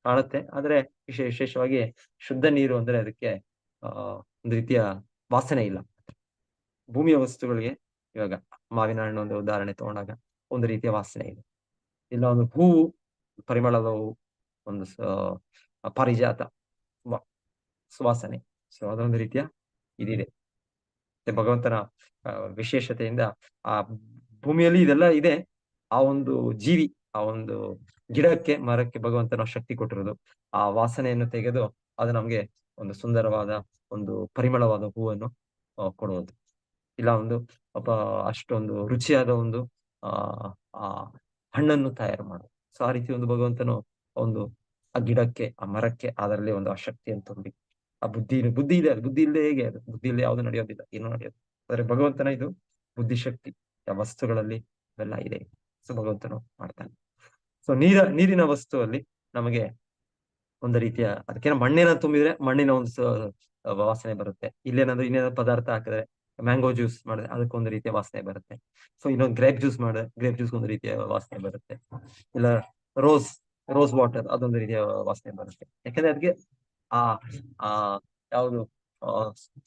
ಕಾಣುತ್ತೆ. ಆದ್ರೆ ವಿಶೇಷವಾಗಿ ಶುದ್ಧ ನೀರು ಅಂದ್ರೆ ಅದಕ್ಕೆ ಒಂದು ರೀತಿಯ ವಾಸನೆ ಇಲ್ಲ. ಭೂಮಿಯ ವಸ್ತುಗಳಿಗೆ, ಇವಾಗ ಮಾವಿನ ಹಣ್ಣು ಒಂದು ಉದಾಹರಣೆ ತಗೊಂಡಾಗ ಒಂದು ರೀತಿಯ ವಾಸನೆ ಇದೆ. ಇಲ್ಲ ಒಂದು ಹೂವು, ಪರಿಮಳದ ಹೂವು, ಒಂದು ಪಾರಿಜಾತ, ಸುವಾಸನೆ. ಸೊ ಅದೊಂದು ರೀತಿಯ ಇದಿದೆ. ಭಗವಂತನ ವಿಶೇಷತೆಯಿಂದ ಆ ಭೂಮಿಯಲ್ಲಿ ಇದೆಲ್ಲ ಇದೆ. ಆ ಒಂದು ಜೀವಿ, ಆ ಒಂದು ಗಿಡಕ್ಕೆ, ಮರಕ್ಕೆ ಭಗವಂತನ ಶಕ್ತಿ ಕೊಟ್ಟಿರೋದು. ಆ ವಾಸನೆಯನ್ನು ತೆಗೆದು ಅದು ನಮ್ಗೆ ಒಂದು ಸುಂದರವಾದ, ಒಂದು ಪರಿಮಳವಾದ ಹೂವನ್ನು ಕೊಡುವುದು. ಇಲ್ಲ ಅಷ್ಟೊಂದು ರುಚಿಯಾದ ಒಂದು ಆ ಹಣ್ಣನ್ನು ತಯಾರು ಮಾಡುದು. ಸೊ ಆ ರೀತಿ ಒಂದು ಭಗವಂತನು ಆ ಗಿಡಕ್ಕೆ, ಆ ಮರಕ್ಕೆ ಅದರಲ್ಲಿ ಒಂದು ಆ ಶಕ್ತಿಯನ್ನು ತುಂಬಿ, ಆ ಬುದ್ಧಿ ಇದೆ, ಅದು ಬುದ್ಧಿ ಇಲ್ಲದೆ ಹೇಗೆ, ಅದು ಬುದ್ಧಿ ಇಲ್ಲದೆ ಯಾವುದು ನಡೆಯೋದಿಲ್ಲ, ಏನೂ ನಡೆಯೋದು. ಆದ್ರೆ ಭಗವಂತನ ಇದು ಬುದ್ಧಿಶಕ್ತಿ ಆ ವಸ್ತುಗಳಲ್ಲಿ ಇವೆಲ್ಲ ಇದೆ. ಸೊ ಭಗವಂತನು ಮಾಡ್ತಾನೆ. ಸೊ ನೀರಿನ ವಸ್ತುವಲ್ಲಿ ನಮಗೆ ಒಂದು ರೀತಿಯ, ಅದಕ್ಕೇನೋ ಮಣ್ಣಿನ ತುಂಬಿದ್ರೆ ಮಣ್ಣಿನ ಒಂದು ವಾಸನೆ ಬರುತ್ತೆ. ಇನ್ನೇನಾದ್ರು ಪದಾರ್ಥ ಹಾಕಿದ್ರೆ, ಮ್ಯಾಂಗೋ ಜ್ಯೂಸ್ ಮಾಡಿದ್ರೆ ಅದಕ್ಕೊಂದು ರೀತಿಯ ವಾಸನೆ ಬರುತ್ತೆ. ಸೊ ಇನ್ನೊಂದು ಗ್ರೇಪ್ ಜ್ಯೂಸ್ ಮಾಡಿದ್ರೆ ಗ್ರೇಪ್ ಜ್ಯೂಸ್ ಒಂದು ರೀತಿಯ ವಾಸನೆ ಬರುತ್ತೆ. ಇಲ್ಲ ರೋಸ್ ವಾಟರ್, ಅದೊಂದು ರೀತಿಯ ವಾಸನೆ ಬರುತ್ತೆ. ಯಾಕಂದ್ರೆ ಅದಕ್ಕೆ ಆ ಆ ಯಾವುದು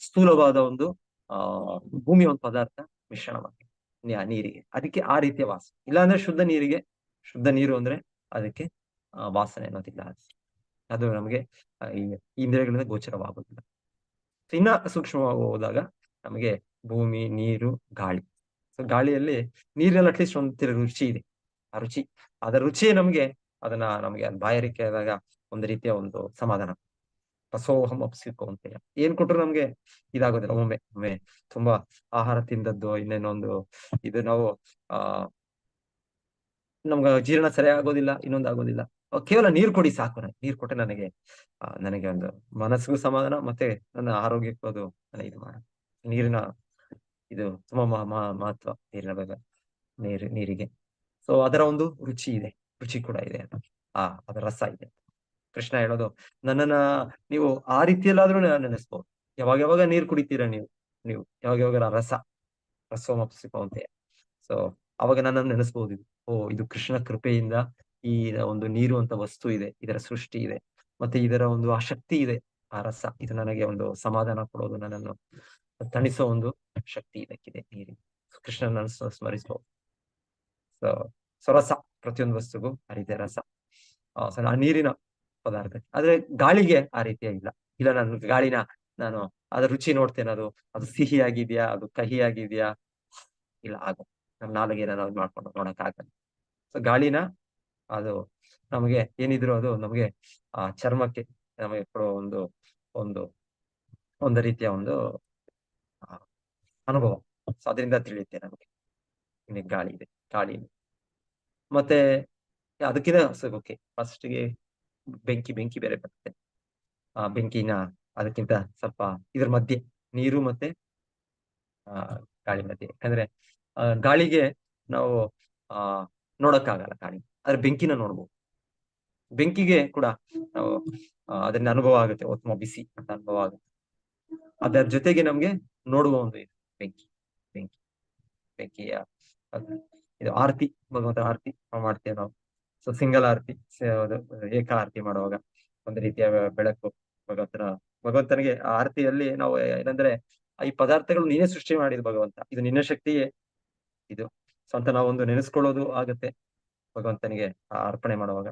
ಸ್ಥೂಲವಾದ ಒಂದು ಭೂಮಿಯ ಒಂದು ಪದಾರ್ಥ ಮಿಶ್ರಣವಾಗಿದೆ ನೀರಿಗೆ, ಅದಕ್ಕೆ ಆ ರೀತಿಯ ವಾಸನೆ. ಇಲ್ಲಾಂದ್ರೆ ಶುದ್ಧ ನೀರು ಅಂದ್ರೆ ಅದಕ್ಕೆ ವಾಸನೆ ಅನ್ನೋದಿಲ್ಲ. ಅದು ನಮಗೆ ಈ ಇಂದ್ರಿಯಗಳಿಂದ ಗೋಚರವಾಗುವುದಿಲ್ಲ. ಇನ್ನ ಸೂಕ್ಷ್ಮವಾಗಿ ಹೋದಾಗ ನಮಗೆ ಭೂಮಿ, ನೀರು, ಗಾಳಿ. ಸೊ ಗಾಳಿಯಲ್ಲಿ ನೀರಿನಲ್ಲಿ ಅಟ್ಲೀಸ್ಟ್ ಒಂದು ರುಚಿ ಇದೆ. ಆ ರುಚಿ, ಅದರ ರುಚಿಯೇ ಅದನ್ನ ನಮಗೆ ಬಾಯಾರಿಕೆ ಆದಾಗ ಒಂದು ರೀತಿಯ ಒಂದು ಸಮಾಧಾನ. ರಸೋಹಂ ಅಪ್ಸಿಕೋ ಅಂತ ಏನ್ ಕೊಟ್ರು ನಮ್ಗೆ ಇದಾಗೋದಿಲ್ಲ. ಒಮ್ಮೆ ಒಮ್ಮೆ ತುಂಬಾ ಆಹಾರ ತಿಂದದ್ದು, ಇನ್ನೇನೊಂದು ಇದು ನಾವು ಆ ನಮ್ಗೆ ಜೀರ್ಣ ಸರಿ ಆಗೋದಿಲ್ಲ, ಇನ್ನೊಂದು ಆಗೋದಿಲ್ಲ. ಕೇವಲ ನೀರು ಕೊಡಿ ಸಾಕು. ನೀರು ಕೊಟ್ಟರೆ ನನಗೆ ಒಂದು ಮನಸ್ಸಿಗೂ ಸಮಾಧಾನ, ಮತ್ತೆ ನನ್ನ ಆರೋಗ್ಯಕ್ಕೂ ಅದು ಇದು ಮಾಡ. ನೀರಿನ ಇದು ತುಂಬಾ ಮಹತ್ವ, ನೀರಿನ ಬಗ್ಗೆ, ನೀರಿಗೆ. ಸೊ ಅದರ ಒಂದು ರುಚಿ ಇದೆ, ರುಚಿ ಕೂಡ ಇದೆ. ಅದರ ರಸ ಇದೆ. ಕೃಷ್ಣ ಹೇಳೋದು, ನನ್ನನ್ನ ನೀವು ಆ ರೀತಿಯಲ್ಲಾದ್ರೂ ನೆನೆಸ್ಬೋದು. ಯಾವಾಗ ಯಾವಾಗ ನೀರು ಕುಡಿತೀರಾ ನೀವು ಯಾವಾಗ ಯಾವಾಗ ರಸೋಮಪ್ಸಿಪವಂತೆ. ಸೊ ಅವಾಗ ನನ್ನನ್ನು ನೆನೆಸ್ಬೋದು. ಇದು ಕೃಷ್ಣ ಕೃಪೆಯಿಂದ ಈ ಒಂದು ನೀರು ಅಂತ ವಸ್ತು ಇದೆ, ಇದರ ಸೃಷ್ಟಿ ಇದೆ, ಮತ್ತೆ ಇದರ ಒಂದು ಶಕ್ತಿ ಇದೆ. ಆ ರಸ ಇದು ನನಗೆ ಒಂದು ಸಮಾಧಾನ ಕೊಡೋದು, ನನ್ನನ್ನು ತಣಿಸೋ ಒಂದು ಶಕ್ತಿ ಇದಕ್ಕಿದೆ ನೀರಿಗೆ. ಕೃಷ್ಣನನ್ನು ಸ್ಮರಿಸಬಹುದು. ಸೊ ರಸ ಪ್ರತಿಯೊಂದು ವಸ್ತುಗೂ ಆ ರೀತಿಯ ರಸ ಆ ನೀರಿನ ಪದಾರ್ಥ. ಆದ್ರೆ ಗಾಳಿಗೆ ಆ ರೀತಿಯ ಇಲ್ಲ. ನಾನು ಅದರ ರುಚಿ ನೋಡ್ತೇನೆ, ಅದು ಸಿಹಿ ಆಗಿದ್ಯಾ, ಅದು ಕಹಿ ಆಗಿದ್ಯಾ, ಇಲ್ಲ ನಮ್ಮ ನಾಲಿಗೆ ನಾವು ಮಾಡ್ಕೊಂಡು ನೋಡಕ್ ಆಗಲ್ಲ. ಸೊ ಗಾಳಿನ ಅದು ನಮಗೆ ಏನಿದ್ರು ಅದು ನಮಗೆ ಚರ್ಮಕ್ಕೆ ನಮಗೆ ಕೊಡೋ ಒಂದು ಒಂದು ರೀತಿಯ ಒಂದು ಅನುಭವ. ಸೊ ಅದರಿಂದ ತಿಳಿಯುತ್ತೆ ನಮಗೆ ಗಾಳಿ ಇದೆ, ಗಾಳಿ. ಮತ್ತೆ ಅದಕ್ಕಿಂತ ಓಕೆ, ಫಸ್ಟ್ಗೆ ಬೆಂಕಿ ಬೇರೆ ಬರುತ್ತೆ. ಬೆಂಕಿನ ಅದಕ್ಕಿಂತ ಸ್ವಲ್ಪ ಇದ್ರ ಮಧ್ಯೆ ನೀರು ಮತ್ತೆ ಗಾಳಿ ಮಧ್ಯೆ. ಯಾಕಂದ್ರೆ ಗಾಳಿಗೆ ನಾವು ನೋಡಕ್ಕಾಗಲ್ಲ ಗಾಳಿ, ಆದ್ರೆ ಬೆಂಕಿನ ನೋಡ್ಬೋದು. ಬೆಂಕಿಗೆ ಕೂಡ ನಾವು ಅದನ್ನ ಅನುಭವ ಆಗುತ್ತೆ, ಉತ್ತಮ ಬಿಸಿ ಅಂತ ಅನುಭವ ಆಗುತ್ತೆ. ಅದರ ಜೊತೆಗೆ ನಮ್ಗೆ ನೋಡುವ ಒಂದು ಬೆಂಕಿ ಬೆಂಕಿ ಬೆಂಕಿಯ ಇದು ಆರತಿ, ಭಗವಂತ ಆರತಿ ಮಾಡ್ತೇವೆ ನಾವು. ಸೊ ಸಿಂಗಲ್ ಆರತಿ, ಏಕ ಆರತಿ ಮಾಡುವಾಗ ಒಂದು ರೀತಿಯ ಬೆಳಕು ಭಗವಂತನಿಗೆ ಆ ಆರತಿಯಲ್ಲಿ ನಾವು ಏನಂದ್ರೆ, ಈ ಪದಾರ್ಥಗಳು ನೀನೇ ಸೃಷ್ಟಿ ಮಾಡಿದ ಭಗವಂತ, ಇದು ನಿನ್ನ ಶಕ್ತಿಯೇ ಇದು ಸ್ವಂತ ನಾವೊಂದು ನೆನೆಸ್ಕೊಳ್ಳೋದು ಆಗತ್ತೆ ಭಗವಂತನಿಗೆ ಅರ್ಪಣೆ ಮಾಡುವಾಗ.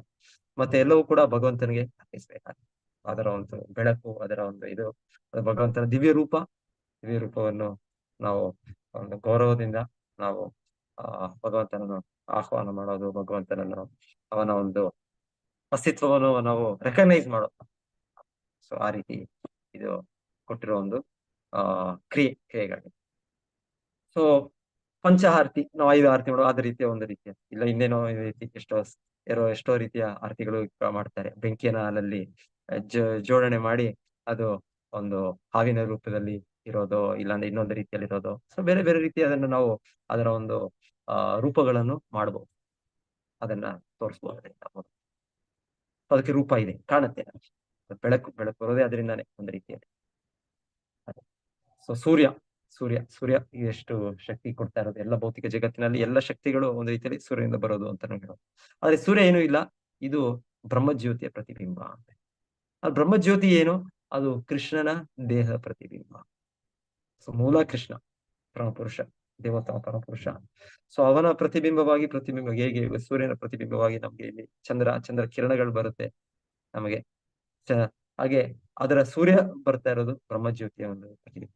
ಮತ್ತೆ ಎಲ್ಲವೂ ಕೂಡ ಭಗವಂತನಿಗೆ ಅರ್ಪಿಸ್ಬೇಕಾಗುತ್ತೆ. ಅದರ ಒಂದು ಬೆಳಕು, ಅದರ ಒಂದು ಇದು ಭಗವಂತನ ದಿವ್ಯ ರೂಪವನ್ನು ನಾವು ಒಂದು ಗೌರವದಿಂದ ನಾವು ಭಗವಂತನನ್ನು ಆಹ್ವಾನ ಮಾಡೋದು, ಭಗವಂತನನ್ನು ಅವನ ಒಂದು ಅಸ್ತಿತ್ವವನ್ನು ನಾವು ರೆಕಗ್ನೈಸ್ ಮಾಡೋದು. ಸೊ ಆ ರೀತಿ ಇದು ಕೊಟ್ಟಿರೋ ಒಂದು ಕ್ರಿಯೆಗಳು. ಸೊ ಪಂಚಹಾರತಿ ನಾವು 5 ಆರತಿ ಮಾಡೋ ಅದ ರೀತಿಯ ಒಂದು ರೀತಿಯ ಇಲ್ಲ, ಇನ್ನೇನೋ ರೀತಿ ಎಷ್ಟೋ ರೀತಿಯ ಆರತಿಗಳು ಮಾಡ್ತಾರೆ. ಬೆಂಕಿಯನ್ನ ಹಾಲಲ್ಲಿ ಜೋಡಣೆ ಮಾಡಿ ಅದು ಒಂದು ಹಾವಿನ ರೂಪದಲ್ಲಿ ಇರೋದು, ಇಲ್ಲಾಂದ್ರೆ ಇನ್ನೊಂದು ರೀತಿಯಲ್ಲಿ ಇರೋದು. ಸೊ ಬೇರೆ ಬೇರೆ ರೀತಿ ಅದನ್ನು ನಾವು ಅದರ ಒಂದು ರೂಪಗಳನ್ನು ಮಾಡಬಹುದು, ಅದನ್ನ ತೋರಿಸ್ಬಹುದು. ಅದಕ್ಕೆ ರೂಪ ಇದೆ, ಕಾಣುತ್ತೆ. ಬೆಳಕು ಬರೋದೇ ಅದರಿಂದಾನೆ ಒಂದು ರೀತಿಯಲ್ಲಿ. ಸೊ ಸೂರ್ಯ ಎಷ್ಟು ಶಕ್ತಿ ಕೊಡ್ತಾ ಇರೋದು, ಎಲ್ಲ ಭೌತಿಕ ಜಗತ್ತಿನಲ್ಲಿ ಎಲ್ಲ ಶಕ್ತಿಗಳು ಒಂದು ರೀತಿಯಲ್ಲಿ ಸೂರ್ಯನಿಂದ ಬರೋದು ಅಂತ ಹೇಳೋದು. ಆದ್ರೆ ಸೂರ್ಯ ಏನೂ ಇಲ್ಲ, ಇದು ಬ್ರಹ್ಮಜ್ಯೋತಿಯ ಪ್ರತಿಬಿಂಬ ಅಂತ. ಆ ಬ್ರಹ್ಮಜ್ಯೋತಿ ಏನು, ಅದು ಕೃಷ್ಣನ ದೇಹದ ಪ್ರತಿಬಿಂಬ. ಸೊ ಮೂಲ ಕೃಷ್ಣ ಪರಮಪುರುಷ, ದೇವತಾ ಪರಮಪುರುಷ. ಸೊ ಅವನ ಪ್ರತಿಬಿಂಬವಾಗಿ ಹೇಗೆ ಸೂರ್ಯನ ಪ್ರತಿಬಿಂಬವಾಗಿ ನಮ್ಗೆ ಇಲ್ಲಿ ಚಂದ್ರ ಕಿರಣಗಳು ಬರುತ್ತೆ ನಮಗೆ. ಹಾಗೆ ಅದರ ಸೂರ್ಯ ಬರ್ತಾ ಇರೋದು ಬ್ರಹ್ಮಜ್ಯೋತಿಯ ಒಂದು ಪ್ರತಿಬಿಂಬ.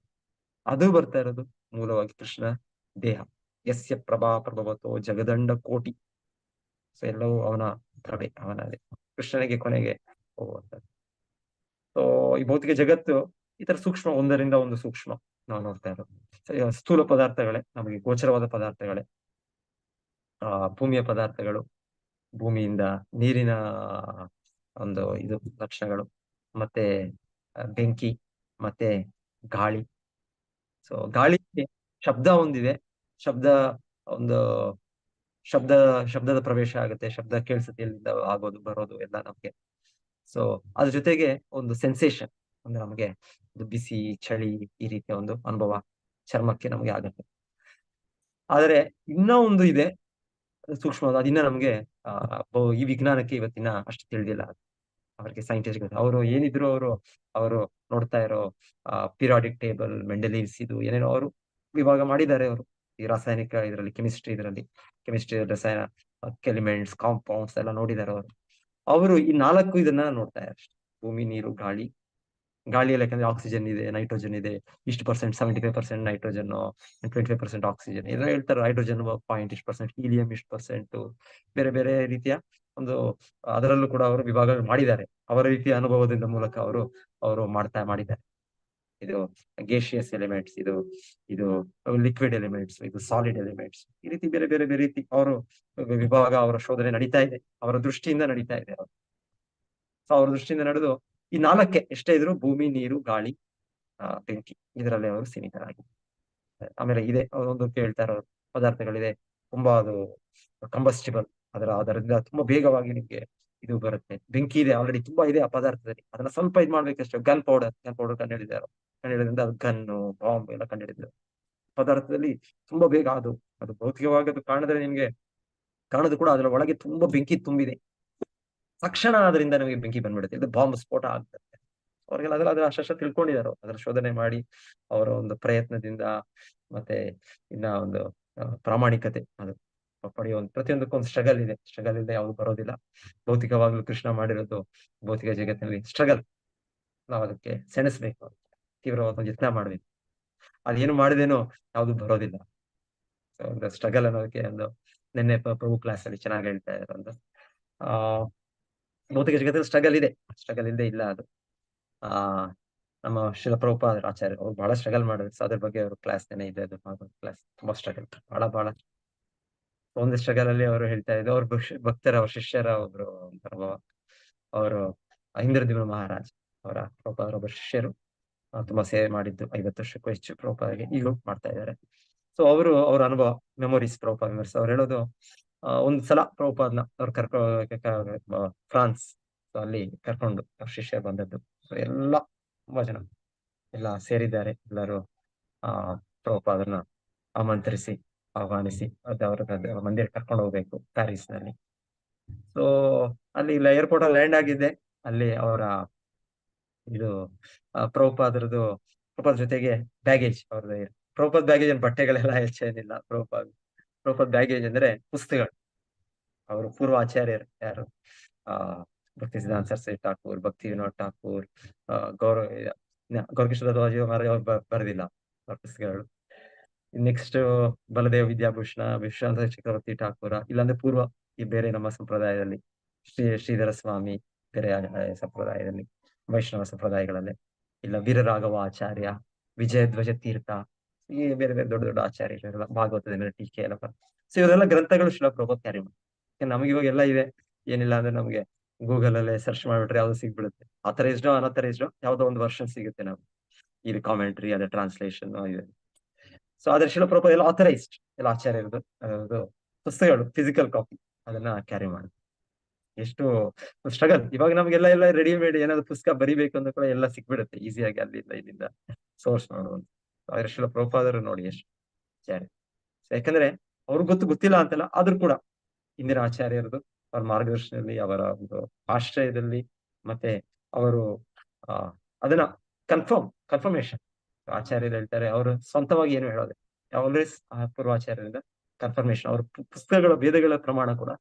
ಅದು ಬರ್ತಾ ಇರೋದು ಮೂಲವಾಗಿ ಕೃಷ್ಣ ದೇಹ. ಯಸ್ಯ ಪ್ರಭಾವತೋ ಜಗದಂಡ ಕೋಟಿ. ಸೊ ಎಲ್ಲವೂ ಅವನ ಪ್ರಭೆ, ಅವನದೇ. ಕೃಷ್ಣನಿಗೆ ಕೊನೆಗೆ ಹೋಗುವಂಥದ್ದು. ಸೊ ಈ ಭೌತಿಕ ಜಗತ್ತು ಈ ತರ ಸೂಕ್ಷ್ಮ, ಒಂದರಿಂದ ಒಂದು ಸೂಕ್ಷ್ಮ ನಾವು ನೋಡ್ತಾ ಇರೋದು. ಸ್ಥೂಲ ಪದಾರ್ಥಗಳೇ ನಮಗೆ ಗೋಚರವಾದ ಪದಾರ್ಥಗಳೇ, ಭೂಮಿಯ ಪದಾರ್ಥಗಳು, ಭೂಮಿಯಿಂದ ನೀರಿನ ಒಂದು ಇದು ಲಕ್ಷಣಗಳು, ಮತ್ತೆ ಬೆಂಕಿ, ಮತ್ತೆ ಗಾಳಿ. ಸೊ ಗಾಳಿಗೆ ಶಬ್ದ ಒಂದಿದೆ, ಒಂದು ಶಬ್ದದ ಪ್ರವೇಶ ಆಗುತ್ತೆ, ಶಬ್ದ ಕೇಳಿಸುತ್ತೆ, ಎಲ್ಲಿಂದ ಆಗೋದು ಬರೋದು ಎಲ್ಲ ನಮ್ಗೆ. ಸೊ ಅದ್ರ ಜೊತೆಗೆ ಒಂದು ಸೆನ್ಸೇಷನ್ ಅಂದ್ರೆ ನಮಗೆ ಒಂದು ಬಿಸಿ, ಚಳಿ, ಈ ರೀತಿಯ ಒಂದು ಅನುಭವ ಚರ್ಮಕ್ಕೆ ನಮಗೆ ಆಗುತ್ತೆ. ಆದ್ರೆ ಇನ್ನ ಒಂದು ಇದೆ ಸೂಕ್ಷ್ಮವಾದ, ಅದಿನ್ನ ನಮ್ಗೆ ಈ ವಿಜ್ಞಾನಕ್ಕೆ ಇವತ್ತಿನ ಅಷ್ಟು ತಿಳಿದಿಲ್ಲ. ಅವರಿಗೆ ಸೈಂಟಿಸ್ಟ್ ಅವರು ಏನಿದ್ರು ಅವರು ನೋಡ್ತಾ ಇರೋ ಪಿರಿಯಾಡಿಕ್ ಟೇಬಲ್, ಮೆಂಡಲೀವ್ಸ್, ಇದು ಏನೇನೋ ಅವರು ವಿಭಾಗ ಮಾಡಿದ್ದಾರೆ. ಅವರು ಈ ರಾಸಾಯನಿಕ ಇದರಲ್ಲಿ, ಕೆಮಿಸ್ಟ್ರಿ ರಸಾಯನ ಎಲಿಮೆಂಟ್ಸ್, ಕಾಂಪೌಂಡ್ಸ್ ಎಲ್ಲ ನೋಡಿದ್ದಾರೆ ಅವರು. ಅವರು ಈ 4 ಇದನ್ನ ನೋಡ್ತಾ ಇದ್ದಾರೆ ಅಷ್ಟೇ. ಭೂಮಿ, ನೀರು, ಗಾಳಿ. ಗಾಳಿಯಲ್ಲಿ ಯಾಕಂದ್ರೆ ಆಕ್ಸಿಜನ್ ಇದೆ, ನೈಟ್ರೋಜನ್ ಇದೆ, ಇಷ್ಟು ಪರ್ಸೆಂಟ್ 75% ನೈಟ್ರೋಜನ್, 25% ಆಕ್ಸಿಜನ್. ಏನೋ ಹೇಳ್ತಾರೆ, ಹೈಡ್ರೋಜನ್ ಪಾಯಿಂಟ್ ಇಷ್ಟು ಪರ್ಸೆಂಟ್, ಹೀಲಿಯಂ ಇಷ್ಟು ಪರ್ಸೆಂಟ್, ಬೇರೆ ಬೇರೆ ರೀತಿಯ ಒಂದು ಅದರಲ್ಲೂ ಕೂಡ ಅವರು ವಿಭಾಗ ಮಾಡಿದ್ದಾರೆ. ಅವರ ರೀತಿಯ ಅನುಭವದಿಂದ ಮೂಲಕ ಅವರು ಅವರು ಮಾಡಿದ್ದಾರೆ. ಇದು ಗೇಷಿಯಸ್ ಎಲಿಮೆಂಟ್ಸ್, ಇದು ಇದು ಲಿಕ್ವಿಡ್ ಎಲಿಮೆಂಟ್ಸ್, ಇದು ಸಾಲಿಡ್ ಎಲಿಮೆಂಟ್ಸ್, ಈ ರೀತಿ ಬೇರೆ ಬೇರೆ ಬೇರೆ ರೀತಿ ಅವರು ವಿಭಾಗ, ಅವರ ಶೋಧನೆ ನಡೀತಾ ಇದೆ, ಅವರ ದೃಷ್ಟಿಯಿಂದ ನಡೀತಾ ಇದೆ. ಸೊ ಅವ್ರ ದೃಷ್ಟಿಯಿಂದ ನಡೆದು ಈ 4ಕ್ಕೆ ಎಷ್ಟೇ ಇದ್ರು ಭೂಮಿ, ನೀರು, ಗಾಳಿ, ಬೆಂಕಿ, ಇದರಲ್ಲಿ ಅವರು ಸೀಮಿತರಾಗಿದ್ದಾರೆ. ಆಮೇಲೆ ಇದೆ ಒಂದು ಕೇಳ್ತಾ ಇರೋ ಪದಾರ್ಥಗಳಿದೆ, ತುಂಬಾ ಅದು ಕಂಬಸ್ಟಿಬಲ್, ಅದರಿಂದ ತುಂಬಾ ಬೇಗವಾಗಿ ನಿಮ್ಗೆ ಇದು ಬರುತ್ತೆ. ಬೆಂಕಿ ಇದೆ, ಆಲ್ರೆಡಿ ತುಂಬಾ ಇದೆ ಆ ಪದಾರ್ಥದಲ್ಲಿ, ಅದನ್ನ ಸ್ವಲ್ಪ ಇದ್ ಮಾಡ್ಬೇಕಷ್ಟೇ. ಗನ್ ಪೌಡರ್ ಕಂಡುಹಿಡಿದ್ರಿಂದ ಅದು ಗನ್ನು, ಬಾಂಬ್ ಎಲ್ಲ ಕಂಡುಹಿಡಿದ್ರು ಪದಾರ್ಥದಲ್ಲಿ. ತುಂಬಾ ಬೇಗ ಅದು ಭೌತಿಕವಾಗಿ ಅದು ಕಾಣೋದು ಕೂಡ ಅದರ ಒಳಗೆ ತುಂಬಾ ಬೆಂಕಿ ತುಂಬಿದೆ. ತಕ್ಷಣ ಅದರಿಂದ ನಮಗೆ ಬೆಂಕಿ ಬಂದ್ಬಿಡುತ್ತೆ, ಇದು ಬಾಂಬ್ ಸ್ಫೋಟ ಆಗ್ತದೆ. ಅವ್ರಿಗೆಲ್ಲ ಅದ್ರ ಅಷ್ಟೇ ತಿಳ್ಕೊಂಡಿದ್ದಾರೆ, ಅದರ ಶೋಧನೆ ಮಾಡಿ ಅವರ ಒಂದು ಪ್ರಯತ್ನದಿಂದ, ಮತ್ತೆ ಇನ್ನ ಒಂದು ಪ್ರಾಮಾಣಿಕತೆ, ಅದು ಪಡೆಯುವ ಪ್ರತಿಯೊಂದಕ್ಕೊಂದು ಸ್ಟ್ರಗಲ್ ಇದೆ. ಸ್ಟ್ರಗಲ್ ಇಲ್ಲದೆ ಯಾವುದು ಬರೋದಿಲ್ಲ. ಭೌತಿಕವಾಗ್ಲೂ ಕೃಷ್ಣ ಮಾಡಿರೋದು ಭೌತಿಕ ಜಗತ್ತಿನಲ್ಲಿ ಸ್ಟ್ರಗಲ್. ನಾವು ಅದಕ್ಕೆ ಸೆಣಸ್ಬೇಕು, ತೀವ್ರವಾದ ಒಂದು ಯತ್ನ ಮಾಡ್ಬೇಕು. ಅದೇನು ಮಾಡಿದೇನೋ ಯಾವುದು ಬರೋದಿಲ್ಲ. ಒಂದು ಸ್ಟ್ರಗಲ್ ಅನ್ನೋದಕ್ಕೆ ಒಂದು ನಿನ್ನೆ ಪ್ರಭು ಕ್ಲಾಸ್ ಅಲ್ಲಿ ಚೆನ್ನಾಗಿ ಹೇಳ್ತಾ ಇದ್ರು. ಒಂದು ಆ ಭೌತಿಕ ಜಗತ್ತಲ್ಲಿ ಸ್ಟ್ರಗಲ್ ಇಲ್ಲದೆ ಇಲ್ಲ ಅದು. ಆ ನಮ್ಮ ಶಿಲ ಪ್ರಭುಪಾದರ ಆಚಾರ್ಯ ಅವ್ರು ಬಹಳ ಸ್ಟ್ರಗಲ್ ಮಾಡಿದ್ರು. ಸೊ ಅದ್ರ ಬಗ್ಗೆ ಅವರು ಕ್ಲಾಸ್ ನೆನೆ ಇದೆ, ಅದು ಕ್ಲಾಸ್ ತುಂಬಾ ಸ್ಟ್ರಗಲ್, ಬಹಳ ಒಂದು ಸ್ಟ್ರಗಲ್ ಅಲ್ಲಿ ಅವರು ಹೇಳ್ತಾ ಇದ್ರು. ಅವ್ರ ಅವ್ರ ಶಿಷ್ಯರ ಒಬ್ರು ಅನುಭವ. ಅವರು ಇಂದ್ರದ್ಯುಮ್ನ ಮಹಾರಾಜ್ ಅವರ ಪ್ರಭುಪಾದರ ಒಬ್ಬ ಶಿಷ್ಯರು, ತುಂಬಾ ಸೇವೆ ಮಾಡಿದ್ದು, 50 ವರ್ಷಕ್ಕೂ ಹೆಚ್ಚು ಪ್ರಭುಪಾದರಿಗೆ ಈಗಲೂ ಮಾಡ್ತಾ ಇದ್ದಾರೆ. ಸೊ ಅವ್ರ ಅನುಭವ, ಮೆಮೊರೀಸ್, ಪ್ರಭುಪಾದ ಮೆಮೊರೀಸ್. ಅವ್ರು ಹೇಳೋದು, ಒಂದ್ ಸಲ ಪ್ರಭುಪಾದ್ನ ಅವ್ರು ಫ್ರಾನ್ಸ್, ಅಲ್ಲಿ ಕರ್ಕೊಂಡು ಅವ್ರ ಶಿಷ್ಯ ಬಂದದ್ದು. ಸೊ ತುಂಬಾ ಜನ ಎಲ್ಲ ಸೇರಿದ್ದಾರೆ. ಎಲ್ಲರೂ ಆ ಪ್ರಭುಪಾದರನ್ನ ಆಮಂತ್ರಿಸಿ, ಆಹ್ವಾನಿಸಿ, ಅವ್ರ ಮಂದಿರ ಕರ್ಕೊಂಡು ಹೋಗ್ಬೇಕು ಪ್ಯಾರಿಸ್ ನಲ್ಲಿ. ಸೊ ಅಲ್ಲಿ ಏರ್ಪೋರ್ಟ್ ಅಲ್ಲಿ ಲ್ಯಾಂಡ್ ಆಗಿದ್ದೆ. ಅಲ್ಲಿ ಅವರ ಇದು ಪ್ರಭುಪಾದ ಜೊತೆಗೆ ಬ್ಯಾಗೇಜ್ ಅವ್ರದ್ದು. ಪ್ರಭುಪಾದ್ ಬ್ಯಾಗೇಜ್ ಏನ್ ಬಟ್ಟೆಗಳೆಲ್ಲ ಹೆಚ್ಚೇನಿಲ್ಲ. ಪ್ರಭುಪಾದ್ ಬ್ಯಾಗೇಜ್ ಅಂದ್ರೆ ಪುಸ್ತಕಗಳು. ಅವರು ಪೂರ್ವ ಆಚಾರ್ಯರು ಯಾರು, ಆ ಭಕ್ತಿ ಸಿದ್ಧಾಂತ ಸರಸ್ವತಿ ಠಾಕೂರ್, ಭಕ್ತಿ ವಿನೋದ್ ಠಾಕೂರ್, ಗೌರಕಿಶೋರ ಧ್ವಜ ಮಹಾರಾಜ್ ಅವ್ರು ಬರೆದಿಲ್ಲ ಅವ್ರ ಪುಸ್ತಕಗಳು. ನೆಕ್ಸ್ಟ್ ಬಲದೇವ ವಿದ್ಯಾಭೂಷಣ, ವಿಶ್ವನಾಥ ಚಕ್ರವರ್ತಿ ಠಾಕೂರ, ಇಲ್ಲಾಂದ್ರೆ ಪೂರ್ವ ಈ ಬೇರೆ ನಮ್ಮ ಸಂಪ್ರದಾಯದಲ್ಲಿ ಶ್ರೀಧರ ಸ್ವಾಮಿ, ಬೇರೆ ಸಂಪ್ರದಾಯದಲ್ಲಿ, ವೈಷ್ಣವ ಸಂಪ್ರದಾಯಗಳಲ್ಲಿ, ಇಲ್ಲ ವೀರರಾಘವ ಆಚಾರ್ಯ, ವಿಜಯಧ್ವಜ ತೀರ್ಥ, ಈ ಬೇರೆ ಬೇರೆ ದೊಡ್ಡ ದೊಡ್ಡ ಆಚಾರ್ಯರೆಲ್ಲ ಭಾಗವತದ ಮೇಲೆ ಟೀಕೆ ಎಲ್ಲ ಸೊ ಇವರೆಲ್ಲ ಗ್ರಂಥಗಳು ಶಿಲ ಪ್ರಭುಪಾದ್ ಕ್ಯಾರಿ ಮಾಡಿ. ನಮ್ಗೆ ಇವಾಗ ಎಲ್ಲ ಇದೆ, ಏನಿಲ್ಲ ಅಂದ್ರೆ ನಮ್ಗೆ ಗೂಗಲ್ ಅಲ್ಲೇ ಸರ್ಚ್ ಮಾಡ್ಬಿಟ್ರೆ ಯಾವ್ದು ಸಿಗ್ಬಿಡುತ್ತೆ. ಆಥರೈಸ್ಡ್ ಅನ್ಅಥರೈಸ್ಡ್ ಯಾವ್ದೋ ಒಂದು ವರ್ಷನ್ ಸಿಗುತ್ತೆ ನಮ್ಗೆ. ಇದು ಕಾಮೆಂಟ್ರಿ, ಅದೇ ಟ್ರಾನ್ಸ್ಲೇಷನ್ ಇದೆ. ಸೊ ಆದ್ರೆ ಶಿಲ ಪ್ರಭುಪಾದ್ ಎಲ್ಲ ಆಥರೈಸ್ಡ್, ಎಲ್ಲ ಆಚಾರ್ಯರದು ಅದು ಪುಸ್ತಕಗಳು, ಫಿಸಿಕಲ್ ಕಾಪಿ, ಅದನ್ನ ಕ್ಯಾರಿ ಮಾಡುದು. ಎಷ್ಟು ಸ್ಟ್ರಗಲ್. ಇವಾಗ ನಮ್ಗೆಲ್ಲ ರೆಡಿಮೇಡ್ ಏನಾದ್ರು ಪುಸ್ತಕ ಬರಿಬೇಕು ಅಂತ ಕೂಡ ಎಲ್ಲ ಸಿಕ್ಬಿಡುತ್ತೆ ಈಸಿಯಾಗಿ, ಅಲ್ಲಿಂದ ಇಲ್ಲಿಂದ ಸೋರ್ಸ್ ಮಾಡುವಂತ. ಆದ್ರೆ ಶಿಲ ಪ್ರಭುಪಾದರು ನೋಡಿ ಎಷ್ಟು ಆಚಾರ್ಯ. ಯಾಕಂದ್ರೆ ಅವ್ರಿಗೆ ಗೊತ್ತಿಲ್ಲ ಅಂತಲ್ಲ, ಆದ್ರೂ ಕೂಡ ಇಂದಿನ ಆಚಾರ್ಯರದು ಅವರ ಮಾರ್ಗದರ್ಶನದಲ್ಲಿ, ಅವರ ಒಂದು ಆಶ್ರಯದಲ್ಲಿ, ಮತ್ತೆ ಅವರು ಆ ಅದನ್ನ ಕನ್ಫರ್ಮೇಶನ್ ಆಚಾರ್ಯರು ಹೇಳ್ತಾರೆ. ಅವರು ಸ್ವಂತವಾಗಿ ಏನು ಹೇಳೋದು, ಆಲ್ವೇಸ್ ಪೂರ್ವಾಚಾರ್ಯರಿಂದ ಕನ್ಫರ್ಮೇಶನ್. ಅವ್ರ ಪುಸ್ತಕಗಳ ವೇದಗಳ ಪ್ರಮಾಣ ಕೂಡ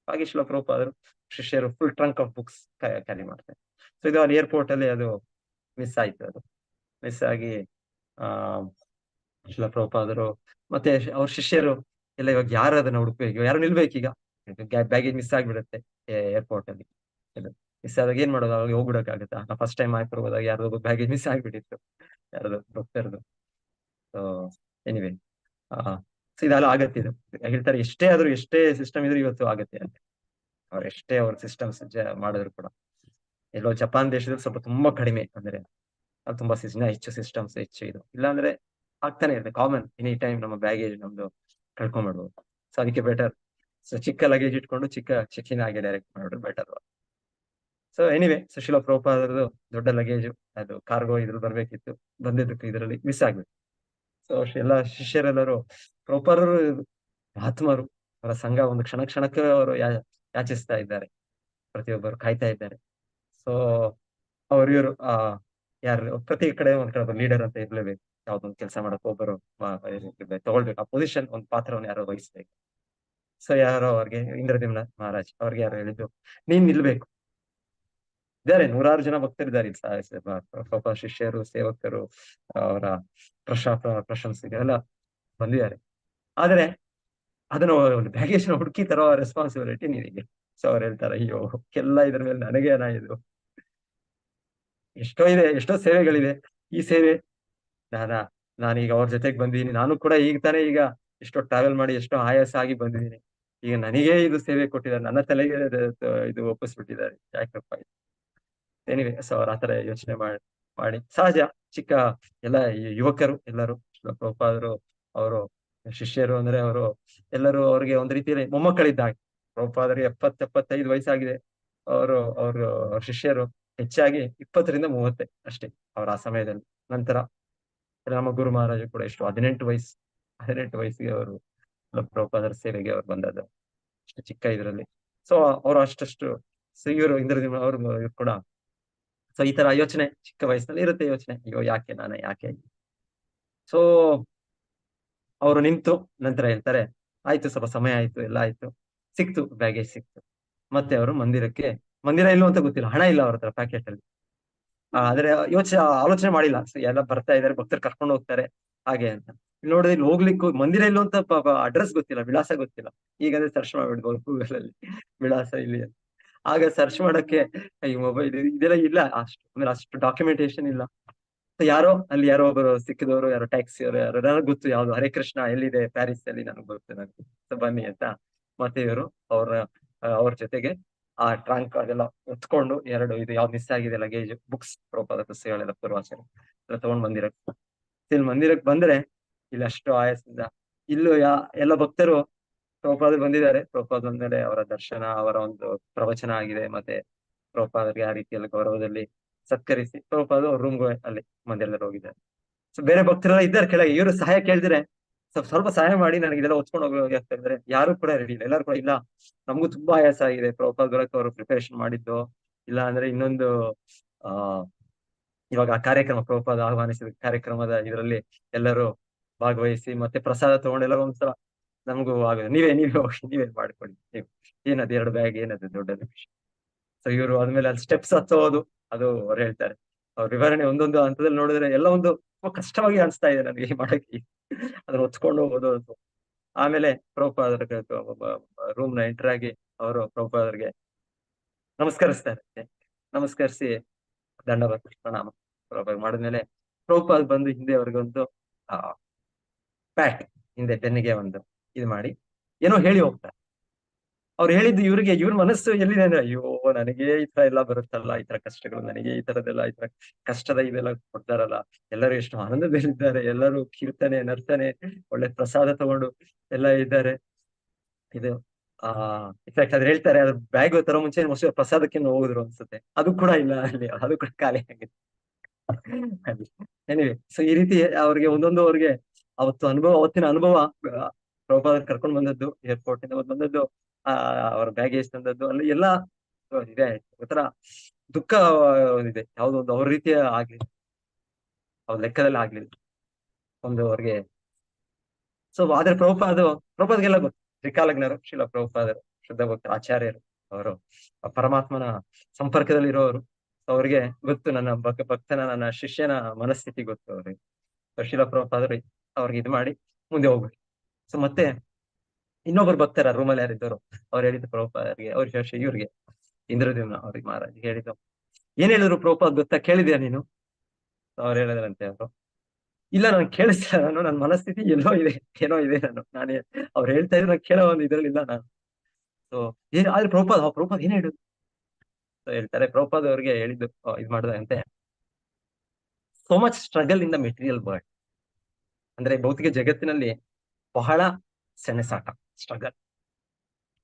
ಹಾಗೆ ಶಿಲ ಪ್ರಭುಪಾದರು ಶಿಷ್ಯರು full trunk of books carry ಮಾಡ್ತಾರೆ. ಸೊ ಇದು ಅಲ್ಲಿ ಏರ್ಪೋರ್ಟ್ ಅಲ್ಲಿ ಅದು ಮಿಸ್ ಆಯ್ತು. ಅದು ಮಿಸ್ ಆಗಿ ಆ ಶಿಲ ಪ್ರಭುಪಾದರು ಮತ್ತೆ ಅವ್ರ ಶಿಷ್ಯರು ಎಲ್ಲ ಇವಾಗ ಯಾರು ಅದನ್ನ ಹುಡುಕ್ಬೇಕು, ಯಾರು ನಿಲ್ಬೇಕೀಗ, ಬ್ಯಾಗೇಜ್ ಮಿಸ್ ಆಗ್ಬಿಡುತ್ತೆ ಏರ್ಪೋರ್ಟ್ ಅಲ್ಲಿ. ಮಿಸ್ ಆದಾಗ ಏನ್ ಮಾಡೋದು, ಅವಾಗ ಹೋಗ್ಬಿಡಕ್ಕಾಗತ್ತಾ? ನಾ ಫಸ್ಟ್ ಟೈಮ್ ಆಯ್ತು ಹೋದಾಗ ಯಾರ್ದೋ ಬ್ಯಾಗೇಜ್ ಮಿಸ್ ಆಗ್ಬಿಟ್ಟಿತ್ತು, ಯಾರದು ಭಕ್ತರದು. ಸೊ ಎನಿವೆ, ಸೊ ಇದೆಲ್ಲ ಆಗತ್ತೆ. ಇದು ಹೇಳ್ತಾರೆ, ಎಷ್ಟೇ ಸಿಸ್ಟಮ್ ಇದ್ರು ಇವತ್ತು ಆಗತ್ತೆ ಅಂತ. ಅವ್ರ ಸಿಸ್ಟಮ್ಸ್ ಮಾಡಿದ್ರು ಕೂಡ ಎಲ್ಲೋ ಜಪಾನ್ ದೇಶದಲ್ಲಿ ಸ್ವಲ್ಪ ತುಂಬಾ ಕಡಿಮೆ, ಅಂದ್ರೆ ಅದು ತುಂಬಾ ಹೆಚ್ಚು ಸಿಸ್ಟಮ್ಸ್ ಹೆಚ್ಚು ಇದು. ಇಲ್ಲಾಂದ್ರೆ ಆಗ್ತಾನೆ ಇರುತ್ತೆ, ಕಾಮನ್, ಎನಿ ಟೈಮ್ ನಮ್ಮ ಬ್ಯಾಗೇಜ್ ನಮ್ದು ಕಳ್ಕೊಂಡ್ಬಿಡ್ಬೋದು. ಸೊ ಅದಕ್ಕೆ ಬೆಟರ್, ಸೊ ಚಿಕ್ಕ ಲಗೇಜ್ ಇಟ್ಕೊಂಡು ಚಿಕ್ಕ ಚೆಕ್ಕಿನ ಆಗಿ ಡೈರೆಕ್ಟ್ ಮಾಡಿದ್ರೆ ಬೆಟರ್. ಸೊ ಎನಿವೆ, ಸೊ ಶಿಲ ಪ್ರಭುಪಾದರದು ದೊಡ್ಡ ಲಗೇಜು, ಅದು ಕಾರ್ಗೋ ಇದ್ರಲ್ಲಿ ಬರ್ಬೇಕಿತ್ತು, ಬಂದಿದ್ದಕ್ಕೆ ಇದರಲ್ಲಿ ಮಿಸ್ ಆಗ್ಬೇಕು. ಸೊ ಎಲ್ಲ ಶಿಷ್ಯರೆಲ್ಲರೂ ಪ್ರಭುಪಾದರು ಮಹಾತ್ಮರು, ಅವರ ಸಂಘ ಒಂದು ಕ್ಷಣಕ್ಕೆ ಅವರು ಯಾಚಿಸ್ತಾ ಇದ್ದಾರೆ, ಪ್ರತಿಯೊಬ್ಬರು ಕಾಯ್ತಾ ಇದ್ದಾರೆ. ಸೊ ಇವರು ಯಾರು ಪ್ರತಿ ಕಡೆ ಒಂದ್ ಕಡೆ ಲೀಡರ್ ಅಂತ ಇರ್ಲೇಬೇಕು. ಯಾವ್ದೊಂದು ಕೆಲಸ ಮಾಡಕ್ ಒಬ್ಬರು ತಗೊಳ್ಬೇಕು, ಆ ಪೊಸಿಷನ್, ಒಂದು ಪಾತ್ರವನ್ನು ಯಾರೋ ವಹಿಸ್ಬೇಕು. ಸೊ ಯಾರೋ ಅವ್ರಿಗೆ ಇಂದ್ರದ್ಯುಮ್ನ ಮಹಾರಾಜ್ ಅವ್ರಿಗೆ ಯಾರು ಹೇಳಿದ್ದು, ನೀನ್ ನಿಲ್ಬೇಕು. ಇದ್ದಾರೆ ನೂರಾರು ಜನ ಭಕ್ತರಿದ್ದಾರೆ ಪಾಪ ಶಿಷ್ಯರು, ಸೇವಕರು, ಅವರ ಪ್ರಶಂಸಕರು ಎಲ್ಲ ಬಂದಿದ್ದಾರೆ. ಆದ್ರೆ ಅದನ್ನ ಒಂದು ಬ್ಯಾಗೇಜ್ ನ ಹುಡುಕಿ ತರೋ ರೆಸ್ಪಾನ್ಸಿಬಿಲಿಟಿ ನಿನಗೆ. ಸೊ ಅವ್ರು ಹೇಳ್ತಾರೆ, ಅಯ್ಯೋ ಎಲ್ಲ ಇದ್ರ ಮೇಲೆ ನನಗೇನ ಇದು, ಎಷ್ಟೋ ಇದೆ, ಎಷ್ಟೋ ಸೇವೆಗಳಿದೆ, ಈ ಸೇವೆ ನಾನ ನಾನೀಗ ಅವ್ರ ಜೊತೆಗೆ ಬಂದಿದ್ದೀನಿ. ನಾನು ಕೂಡ ಈಗ ತಾನೇ ಈಗ ಎಷ್ಟೋ ಟ್ರಾವೆಲ್ ಮಾಡಿ ಎಷ್ಟೋ ಆಯಾಸ ಆಗಿ ಬಂದಿದ್ದೀನಿ. ಈಗ ನನಗೇ ಇದು ಸೇವೆ ಕೊಟ್ಟಿದ್ದಾರೆ, ನನ್ನ ತಲೆಗೆ ಇದು ಒಪ್ಪಿಸ್ಬಿಟ್ಟಿದ್ದಾರೆ, ಯಾಕಪ್ಪ ಇದು. ಏನಿವೆ. ಸೊ ಅವ್ರ ಆತರ ಯೋಚನೆ ಮಾಡಿ ಸಹಜ. ಚಿಕ್ಕ ಎಲ್ಲ ಯುವಕರು ಎಲ್ಲರೂ ಪ್ರಭುಪಾದರು, ಅವರು ಶಿಷ್ಯರು ಅಂದ್ರೆ ಅವರು ಎಲ್ಲರೂ ಅವ್ರಿಗೆ ಒಂದ್ ರೀತಿಯಲ್ಲಿ ಮೊಮ್ಮಕ್ಕಳಿದ್ದಾಗ. ಪ್ರಭುಪಾದರಿಗೆ 70-75 ವಯಸ್ಸಾಗಿದೆ. ಅವರು ಶಿಷ್ಯರು ಹೆಚ್ಚಾಗಿ 20-30 ಅಷ್ಟೇ ಅವ್ರ ಆ ಸಮಯದಲ್ಲಿ. ನಂತರ ನಮ್ಮ ಗುರು ಮಹಾರಾಜು ಕೂಡ ಎಷ್ಟು 18 ವಯಸ್ಸಿಗೆ ಅವರು ಪ್ರಭುಪಾದರ ಸೇವೆಗೆ ಅವ್ರು ಬಂದದ್ದು, ಅಷ್ಟು ಚಿಕ್ಕ ಇದ್ರಲ್ಲಿ. ಸೊ ಅವರು ಅಷ್ಟಷ್ಟು ಇವರು ಇಂದ್ರದ್ಯುಮ್ನ ಅವರು ಇವ್ರು ಕೂಡ. ಸೊ ಈ ತರ ಯೋಚನೆ ಚಿಕ್ಕ ವಯಸ್ಸಿನಲ್ಲಿ ಇರುತ್ತೆ, ಯೋಚನೆ, ಅಯ್ಯೋ ಯಾಕೆ ನಾನು ಯಾಕೆ. ಸೊ ಅವರು ನಿಂತು ನಂತರ ಹೇಳ್ತಾರೆ, ಆಯ್ತು ಸ್ವಲ್ಪ ಸಮಯ ಆಯ್ತು, ಎಲ್ಲ ಆಯ್ತು, ಸಿಕ್ತು, ಬ್ಯಾಗೇಜ್ ಸಿಕ್ತು. ಮತ್ತೆ ಅವರು ಮಂದಿರ ಇಲ್ಲೋ ಅಂತ ಗೊತ್ತಿಲ್ಲ, ಹಣ ಇಲ್ಲ ಅವ್ರ ಹತ್ರ ಪ್ಯಾಕೆಟ್ ಅಲ್ಲಿ. ಆದ್ರೆ ಆಲೋಚನೆ ಮಾಡಿಲ್ಲ. ಸೊ ಎಲ್ಲ ಬರ್ತಾ ಇದಾರೆ, ಭಕ್ತರು ಕರ್ಕೊಂಡು ಹೋಗ್ತಾರೆ ಹಾಗೆ ಅಂತ. ಇಲ್ಲಿ ನೋಡಿದ್ರೆ ಇಲ್ಲಿ ಹೋಗ್ಲಿಕ್ಕೂ ಮಂದಿರ ಇಲ್ಲೋ ಅಂತ ಅಡ್ರೆಸ್ ಗೊತ್ತಿಲ್ಲ, ವಿಳಾಸ ಗೊತ್ತಿಲ್ಲ. ಈಗಂದ್ರೆ ಸರ್ಚ್ ಮಾಡ್ಬಿಡ್ಬೋದು ಗೂಗಲ್ ಅಲ್ಲಿ ವಿಳಾಸ ಇಲ್ಲಿ ಅಂತ. ಆಗ ಸರ್ಚ್ ಮಾಡಕ್ಕೆ ಈ ಮೊಬೈಲ್ ಇದೆಲ್ಲ ಇಲ್ಲ, ಆಮೇಲೆ ಅಷ್ಟು ಡಾಕ್ಯುಮೆಂಟೇಶನ್ ಇಲ್ಲ. ಯಾರೋ ಒಬ್ಬರು ಸಿಕ್ಕಿದವರು, ಯಾರೋ ಟ್ಯಾಕ್ಸಿ ಅವರು, ಯಾರು ನನಗೆ ಗೊತ್ತು, ಯಾವ್ದು ಹರೇ ಕೃಷ್ಣ ಎಲ್ಲಿದೆ, ಪ್ಯಾರಿಸ್ ಅಲ್ಲಿ, ನನಗೆ ಗೊತ್ತು, ನನಗೆ. ಸೊ ಬನ್ನಿ ಅಂತ ಮತ್ತೆ ಇವರು ಅವ್ರ ಜೊತೆಗೆ ಆ ಟ್ರಂಕ್ ಅದೆಲ್ಲ ಹೊತ್ಕೊಂಡು ಇದು ಯಾವ್ದು ಮಿಸ್ ಆಗಿದೆ ಲಗೇಜ್, ಬುಕ್ಸ್, ಪ್ರಭುಪಾದ ಪುಸ್ತಕಗಳೆಲ್ಲ ಪೂರ್ವಾಚಾರ ಎಲ್ಲ ತಗೊಂಡ್ ಇಲ್ಲಿ ಮಂದಿರಕ್ಕೆ ಬಂದ್ರೆ ಇಲ್ಲಿ ಅಷ್ಟು ಆಯಾಸದಿಂದ ಇಲ್ಲೂ ಎಲ್ಲ ಭಕ್ತರು ಪ್ರಭುಪಾದ ಬಂದಿದ್ದಾರೆ. ಪ್ರಭುಪಾದ ಬಂದ್ಮೇಲೆ ಅವರ ದರ್ಶನ, ಅವರ ಒಂದು ಪ್ರವಚನ ಆಗಿದೆ. ಮತ್ತೆ ಪ್ರಭುಪಾದರಿಗೆ ಆ ರೀತಿಯಲ್ಲಿ ಗೌರವದಲ್ಲಿ ಸತ್ಕರಿಸಿ ಪ್ರಭುಪಾದ ಅವ್ರ ರೂಮ್ಗೆ ಅಲ್ಲಿ ಮಂದಿರದಲ್ಲಿ ಹೋಗಿದ್ದಾರೆ. ಸೊ ಬೇರೆ ಭಕ್ತರೆಲ್ಲ ಇದ್ದಾರೆ ಕೆಳಗೆ. ಇವರು ಸಹಾಯ ಕೇಳಿದ್ರೆ ಸ್ವಲ್ಪ ಸಹಾಯ ಮಾಡಿ, ನನಗೆ ಇದೆಲ್ಲ ಹೊತ್ಕೊಂಡು ಹೋಗಿ ಅಂತ ಹೇಳಿದ್ರೆ ಯಾರು ಕೂಡ ರೆಡಿ ಇಲ್ಲ. ಎಲ್ಲರೂ ಕೂಡ ಇಲ್ಲ, ನಮಗೂ ತುಂಬಾ ಆಯಾಸ ಆಗಿದೆ, ಪ್ರಭುಪಾದ ಬರಕ್ಕೆ ಅವರು ಪ್ರಿಪರೇಷನ್ ಮಾಡಿದ್ದು, ಇಲ್ಲ ಅಂದ್ರೆ ಇನ್ನೊಂದು ಆ ಇವಾಗ ಆ ಕಾರ್ಯಕ್ರಮ, ಪ್ರಭುಪಾದ ಆಹ್ವಾನಿಸಿದ ಕಾರ್ಯಕ್ರಮದ ಇದರಲ್ಲಿ ಎಲ್ಲರೂ ಭಾಗವಹಿಸಿ ಮತ್ತೆ ಪ್ರಸಾದ ತಗೊಂಡೆಲ್ಲ ಒಂದ್ಸಲ ನಮಗೂ ಆಗ ನೀವೇ ಹೋಗಿ ನೀವೇ ಮಾಡ್ಕೊಳ್ಳಿ, ನೀವು ಏನದು 2 ಬ್ಯಾಗ್ ಏನದು ದೊಡ್ಡದು ವಿಷಯ. ಸೊ ಇವರು ಆದ್ಮೇಲೆ ಅಲ್ಲಿ ಸ್ಟೆಪ್ಸ್ ಹತ್ತೋದು, ಅದು ಅವ್ರು ಹೇಳ್ತಾರೆ. ಅವ್ರ ವಿವರಣೆ ಒಂದೊಂದು ಹಂತದಲ್ಲಿ ನೋಡಿದ್ರೆ ಎಲ್ಲ ಒಂದು ತುಂಬಾ ಕಷ್ಟವಾಗಿ ಅನಿಸ್ತಾ ಇದೆ ನನಗೆ ಮಾಡಕ್ಕೆ, ಅದನ್ನ ಹೊತ್ಕೊಂಡು ಹೋಗೋದು ಅಂತ. ಆಮೇಲೆ ಪ್ರಭುಪಾದರ ರೂಮ್ ನ ಎಂಟರ್ ಆಗಿ ಅವರು ಪ್ರಭುಪಾದರಿಗೆ ನಮಸ್ಕರಿಸ್ತಾರೆ. ನಮಸ್ಕರಿಸಿ ದಂಡವತ್ ಪ್ರಣಾಮ ಪ್ರಭುಪಾದ ಮಾಡಿದ್ಮೇಲೆ ಪ್ರಭುಪಾದ್ ಬಂದು ಹಿಂದೆ ಅವ್ರಿಗೊಂದು ಪ್ಯಾಟ್, ಹಿಂದೆ ಬೆನ್ನಿಗೆ ಒಂದು ಇದು ಮಾಡಿ ಏನೋ ಹೇಳಿ ಹೋಗ್ತಾರೆ. ಅವ್ರು ಹೇಳಿದ್ದು ಇವ್ರ ಮನಸ್ಸು ಎಲ್ಲಿದೆ ಅಂದ್ರೆ, ಅಯ್ಯೋ ನನಗೆ ಈ ತರ ಎಲ್ಲ ಬರುತ್ತಲ್ಲ, ಈ ತರ ಕಷ್ಟಗಳು, ನನಗೆ ಈ ತರದೆಲ್ಲ, ಈ ತರ ಕಷ್ಟದ ಇದೆಲ್ಲ ಕೊಡ್ತಾರಲ್ಲ, ಎಲ್ಲರೂ ಎಷ್ಟು ಆನಂದದಲ್ಲಿದ್ದಾರೆ, ಎಲ್ಲರೂ ಕೀರ್ತನೆ ನರ್ತನೆ ಒಳ್ಳೆ ಪ್ರಸಾದ ತಗೊಂಡು ಎಲ್ಲ ಇದ್ದಾರೆ. ಇದು ಇನ್ಫ್ಯಾಕ್ಟ್ ಅದ್ ಹೇಳ್ತಾರೆ, ಅದ್ರ ಬ್ಯಾಗ್ ತರೋ ಮುಂಚೆ ಮೊಸರು ಪ್ರಸಾದಕ್ಕೆ ಹೋಗಿದ್ರು ಅನ್ಸುತ್ತೆ, ಅದು ಕೂಡ ಇಲ್ಲ ಅಲ್ಲಿ, ಅದು ಕೂಡ ಖಾಲಿ ಆಗಿದೆ. ಏನಿವೆ. ಸೊ ಈ ರೀತಿ ಅವ್ರಿಗೆ ಅವ್ರಿಗೆ ಅವತ್ತಿನ ಅನುಭವ, ಪ್ರಭುಪಾದ ಕರ್ಕೊಂಡ್ ಬಂದದ್ದು ಏರ್ಪೋರ್ಟ್ ಇಂದ ಬಂದದ್ದು, ಅವ್ರ ಬ್ಯಾಗೇಜ್ ತಂದದ್ದು, ಅಲ್ಲಿ ಎಲ್ಲ ಇದೆ ಒಂಥರ ದುಃಖ ಇದೆ. ಯಾವ್ದೋ ಒಂದು ಅವ್ರ ರೀತಿಯ ಆಗ್ಲಿಲ್ಲ, ಅವ್ರ ಲೆಕ್ಕದಲ್ಲಿ ಆಗ್ಲಿಲ್ಲ ಒಂದು ಅವ್ರಿಗೆ. ಸೊ ಆದ್ರೆ ಪ್ರಭುಪಾದಗೆಲ್ಲ ಗೊತ್ತು, ತ್ರಿಕಾಲಜ್ಞರು ಶಿಲ ಪ್ರಭುಪಾದರು, ಶುದ್ಧ ಭಕ್ತರು, ಆಚಾರ್ಯರು, ಅವರು ಪರಮಾತ್ಮನ ಸಂಪರ್ಕದಲ್ಲಿ ಇರೋರು. ಅವ್ರಿಗೆ ಗೊತ್ತು ನನ್ನ ಶಿಷ್ಯನ ಮನಸ್ಥಿತಿ ಗೊತ್ತು ಅವ್ರಿಗೆ. ಶಿಲ ಪ್ರಭುಪಾದರು ಅವ್ರಿಗೆ ಇದು ಮಾಡಿ ಮುಂದೆ ಹೋಗ್ಬೇಕು. ಸೊ ಮತ್ತೆ ಇನ್ನೊಬ್ರು ಭಕ್ತರ ರೂಮಲ್ಲಿ ಯಾರಿದ್ದವರು, ಅವ್ರು ಹೇಳಿದ್ದು ಪ್ರಭುಪಾದರಿಗೆ, ಇವ್ರಿಗೆ ಇಂದ್ರದ್ಯುಮ್ನ ಅವ್ರಿಗೆ ಮಹಾರಾಜ್ ಹೇಳಿದ್ದು, ಏನ್ ಹೇಳಿದ್ರು ಪ್ರಭುಪಾದ್ ಗೊತ್ತಾ, ಕೇಳಿದ್ಯಾ ನೀನು? ಅವ್ರು ಹೇಳಿದ್ರಂತೆ ಅವರು, ಇಲ್ಲ ನಾನು ಕೇಳಿಸ್ತಿಲ್ಲ, ನನ್ನ ಮನಸ್ಥಿತಿ ಏನೋ ಇದೆ ನಾನೇ ಅವ್ರು ಹೇಳ್ತಾ ಇದ್ರು, ನಾನು ಕೇಳೋ ಒಂದು ಇದ್ರಲ್ಲಿಲ್ಲ ನಾನು. ಸೊ ಆದ್ರೆ ಪ್ರಭುಪಾದ್ ಏನ್ ಹೇಳಿದ್ರು ಹೇಳ್ತಾರೆ, ಪ್ರಭುಪಾದ್ ಅವ್ರಿಗೆ ಹೇಳಿದ್ದು ಇದು ಮಾಡಿದಂತೆ, so much struggle in the material world, ಅಂದ್ರೆ ಭೌತಿಕ ಜಗತ್ತಿನಲ್ಲಿ ಬಹಳ ಸೆಣಸಾಟ, ಸ್ಟ್ರಗಲ್.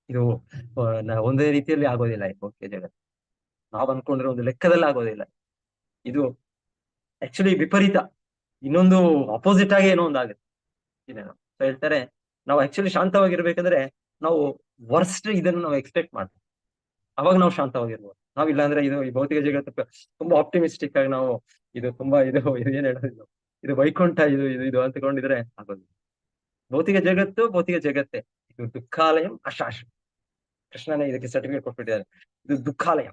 ಇದು ಒಂದೇ ರೀತಿಯಲ್ಲಿ ಆಗೋದಿಲ್ಲ ಈ ಭೌತಿಕ ಜಗತ್ತು. ನಾವ್ ಅನ್ಕೊಂಡ್ರೆ ಒಂದು ಲೆಕ್ಕದಲ್ಲಿ ಆಗೋದಿಲ್ಲ. ಇದು ಆಕ್ಚುಲಿ ವಿಪರೀತ, ಇನ್ನೊಂದು ಅಪೋಸಿಟ್ ಆಗಿ ಏನೋ ಒಂದು ಆಗುತ್ತೆ. ಸೊ ಹೇಳ್ತಾರೆ, ನಾವು ಆಕ್ಚುಲಿ ಶಾಂತವಾಗಿರ್ಬೇಕಂದ್ರೆ ನಾವು ವರ್ಸ್ಟ್ ಇದನ್ನು ನಾವು ಎಕ್ಸ್ಪೆಕ್ಟ್ ಮಾಡ್ತೀವಿ, ಅವಾಗ ನಾವು ಶಾಂತವಾಗಿರ್ಬೋದು. ನಾವಿಲ್ಲ ಅಂದ್ರೆ ಈ ಭೌತಿಕ ಜಗತ್ತು ತುಂಬಾ ಆಪ್ಟಿಮಿಸ್ಟಿಕ್ ಆಗಿ ನಾವು ಇದು ತುಂಬಾ ಏನ್ ಹೇಳೋದು, ಇದು ವೈಕುಂಠ ಇದು ಅಂತ್ಕೊಂಡಿದ್ರೆ ಆಗೋದು. ಭೌತಿಕ ಜಗತ್ತೇ ಇದು ದುಃಖಾಲಯಂ ಅಶಾಶ್ವತ. ಕೃಷ್ಣನೇ ಇದಕ್ಕೆ ಸರ್ಟಿಫಿಕೇಟ್ ಕೊಟ್ಬಿಟ್ಟಿದ್ದಾರೆ. ಇದು ದುಃಖಾಲಯ.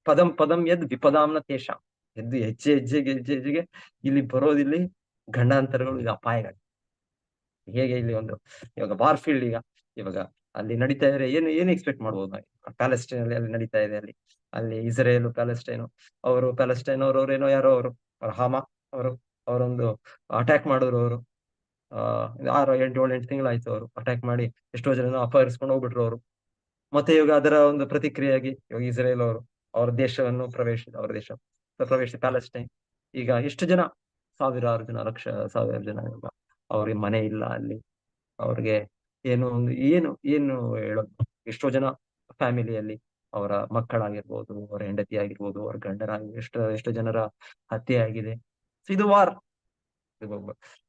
ಪದಂ ಪದಂ ಯದ್ ವಿಪದಾಂನ ತೇಷಾಂ. ಎದ್ದು ಹೆಜ್ಜೆ ಹೆಜ್ಜೆಗೆ ಹೆಜ್ಜೆ ಹೆಜ್ಜೆಗೆ ಇಲ್ಲಿ ಬರೋದಿಲ್ಲಿ ಗಂಡಾಂತರಗಳು, ಇದು ಅಪಾಯಗಳು. ಹೇಗೆ ಇಲ್ಲಿ ಒಂದು ಇವಾಗ ವಾರ್ ಫೀಲ್ಡ್, ಇವಾಗ ಅಲ್ಲಿ ನಡೀತಾ ಇದ್ರೆ ಏನು ಎಕ್ಸ್ಪೆಕ್ಟ್ ಮಾಡ್ಬೋದು ನಾವು? ಪ್ಯಾಲೆಸ್ಟೈನ್ ಅಲ್ಲಿ ನಡೀತಾ ಇದೆ, ಅಲ್ಲಿ ಇಸ್ರೇಲ್ ಪ್ಯಾಲೆಸ್ಟೈನು, ಪ್ಯಾಲೆಸ್ಟೈನ್ ಅವ್ರವ್ರೇನೋ ಯಾರೋ ಅವರು ಹಾಮ ಅವರು ಅವರೊಂದು ಅಟ್ಯಾಕ್ ಮಾಡಿದ್ರು. ಅವರು 6 8 ತಿಂಗಳಾಯ್ತು ಅವರು ಅಟ್ಯಾಕ್ ಮಾಡಿ ಎಷ್ಟೋ ಜನ ಅಪಹರಿಸ್ಕೊಂಡು ಹೋಗ್ಬಿಟ್ರು ಅವರು. ಮತ್ತೆ ಇವಾಗ ಅದರ ಒಂದು ಪ್ರತಿಕ್ರಿಯೆಯಾಗಿ ಇವಾಗ ಇಸ್ರೇಲ್ ಅವರು ಅವರ ದೇಶವನ್ನು ಪ್ರವೇಶಿಸಿ ಪ್ಯಾಲೆಸ್ಟೈನ್ ಈಗ ಎಷ್ಟು ಜನ, ಸಾವಿರಾರು ಜನ, ಸಾವಿರ ಜನ ಅವ್ರಿಗೆ ಮನೆ ಇಲ್ಲ ಅಲ್ಲಿ. ಅವ್ರಿಗೆ ಏನು ಹೇಳೋದು? ಎಷ್ಟೋ ಜನ ಫ್ಯಾಮಿಲಿಯಲ್ಲಿ ಅವರ ಮಕ್ಕಳಾಗಿರ್ಬೋದು, ಅವರ ಹೆಂಡತಿ ಆಗಿರ್ಬೋದು, ಅವರ ಗಂಡರಾಗಿ ಎಷ್ಟೋ ಜನರ ಹತ್ಯೆ ಆಗಿದೆ. ಇದು ವಾರ್.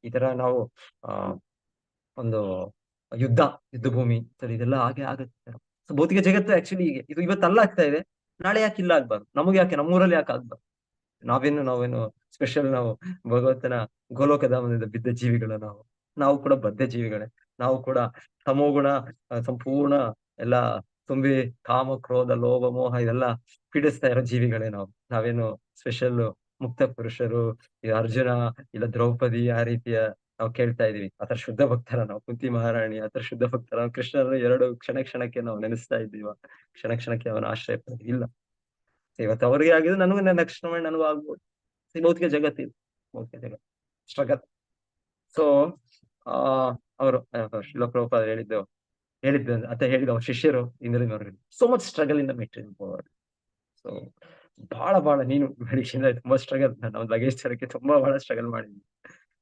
ಈ ತರ ನಾವು ಆ ಒಂದು ಯುದ್ಧ ಭೂಮಿ ಸರಿ, ಇದೆಲ್ಲ ಹಾಗೆ ಆಗುತ್ತೆ. ಸೊ ಭೌತಿಕ ಜಗತ್ತು ಆಕ್ಚುಲಿ ಹೀಗೆ, ಇದು ಇವತ್ತಲ್ಲ ಆಗ್ತಾ ಇದೆ, ನಾಳೆ ಯಾಕೆ ಇಲ್ಲ ಆಗ್ಬಾರ್ದು? ನಮಗೆ ಯಾಕೆ ನಮ್ಮೂರಲ್ಲಿ ಯಾಕೆ ಆಗ್ಬಾರ್ದು? ನಾವೇನು ಸ್ಪೆಷಲ್? ನಾವು ಭಗವಂತನ ಗೋಲೋಕಧಾಮದಿಂದ ಬಿದ್ದ ಜೀವಿಗಳ, ನಾವು ಕೂಡ ಬದ್ಧ ಜೀವಿಗಳೇ. ನಾವು ಕೂಡ ತಮೋಗುಣ ಸಂಪೂರ್ಣ ಎಲ್ಲ ತುಂಬಿ ಕಾಮ ಕ್ರೋಧ ಲೋಭ ಮೋಹ ಇದೆಲ್ಲ ಪೀಡಿಸ್ತಾ ಇರೋ ಜೀವಿಗಳೇ ನಾವೇನು ಸ್ಪೆಷಲ್ ಮುಕ್ತ ಪುರುಷರು, ಈ ಅರ್ಜುನ ಇಲ್ಲ ದ್ರೌಪದಿ ಆ ರೀತಿಯ ನಾವು ಕೇಳ್ತಾ ಇದೀವಿ? ಆತರ ಶುದ್ಧ ಭಕ್ತರ ನಾವು, ಕುಂತಿ ಮಹಾರಾಣಿ ಆತರ ಶುದ್ಧ ಭಕ್ತರ ನಾವು, ಕೃಷ್ಣನ ಕ್ಷಣಕ್ಕೆ ನಾವು ನೆನೆಸ್ತಾ ಇದ್ದೀವ? ಕ್ಷಣಕ್ಕೆ ಅವನ ಆಶ್ರಯ ಇಲ್ಲ. ಇವತ್ತು ಅವ್ರಿಗೆ ಆಗಿದ್ದು ನನಗೂ ನೆಕ್ಸ್ಟ್ moment ನನಗೂ ಆಗ್ಬೋದು. ಭೌತಿಕ ಜಗತ್ತಿದೆ, ಭೌತಿಕ ಜಗತ್ತು ಸ್ಟ್ರಗಲ್. ಸೊ ಅವರು ಶಿಲ ಪ್ರಭುಪಾದ ಹೇಳಿದ್ದು ಅಂತ ಹೇಳಿದ ಅವ್ರ ಶಿಷ್ಯರು ಇಂದ್ರನವ್ರಿಗೆ, so much struggle in the material world. So ಬಹಳ ನೀನು ಬೆಳಿಗ್ಗೆಯಿಂದ ತುಂಬಾ ಸ್ಟ್ರಗಲ್, ನಾನು ಲಗೇಜ್ ತರಕ್ಕೆ ಬಹಳ ಸ್ಟ್ರಗಲ್ ಮಾಡಿದ್ದೀನಿ.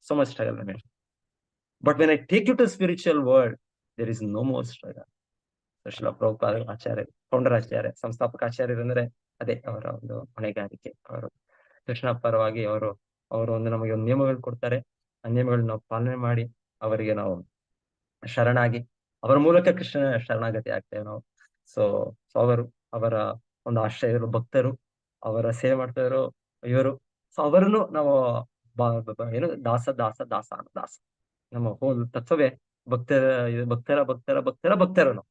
So much struggle but when I take you to spiritual world there is no more struggle. Srila Prabhupada ಆಚಾರ್ಯ, ಆಚಾರ್ಯ, ಸಂಸ್ಥಾಪಕ ಆಚಾರ್ಯರು ಅಂದ್ರೆ ಅದೇ ಅವರ ಒಂದು ಹೊಣೆಗಾರಿಕೆ. ಅವರು ಕೃಷ್ಣ ಪರವಾಗಿ ಅವರು ಒಂದು ನಮಗೆ ಒಂದು ನಿಯಮಗಳು ಕೊಡ್ತಾರೆ. ಆ ನಿಯಮಗಳನ್ನ ನಾವು ಪಾಲನೆ ಮಾಡಿ ಅವರಿಗೆ ನಾವು ಶರಣಾಗಿ, ಅವರ ಮೂಲಕ ಕೃಷ್ಣನ ಶರಣಾಗತಿ ಆಗ್ತೇವೆ ನಾವು. ಸೊ ಅವರ ಒಂದು ಆಶ್ರಯರು, ಭಕ್ತರು, ಅವರ ಸೇವೆ ಮಾಡ್ತಾ ಇರೋ ಇವರು. ಸೊ ಅವರನ್ನು ನಾವು ಏನು ದಾಸ ದಾಸ ದಾಸ ದಾಸ, ನಮ್ಮ ಹೋಲ್ ತತ್ವವೇ ಭಕ್ತರ ನಾವು.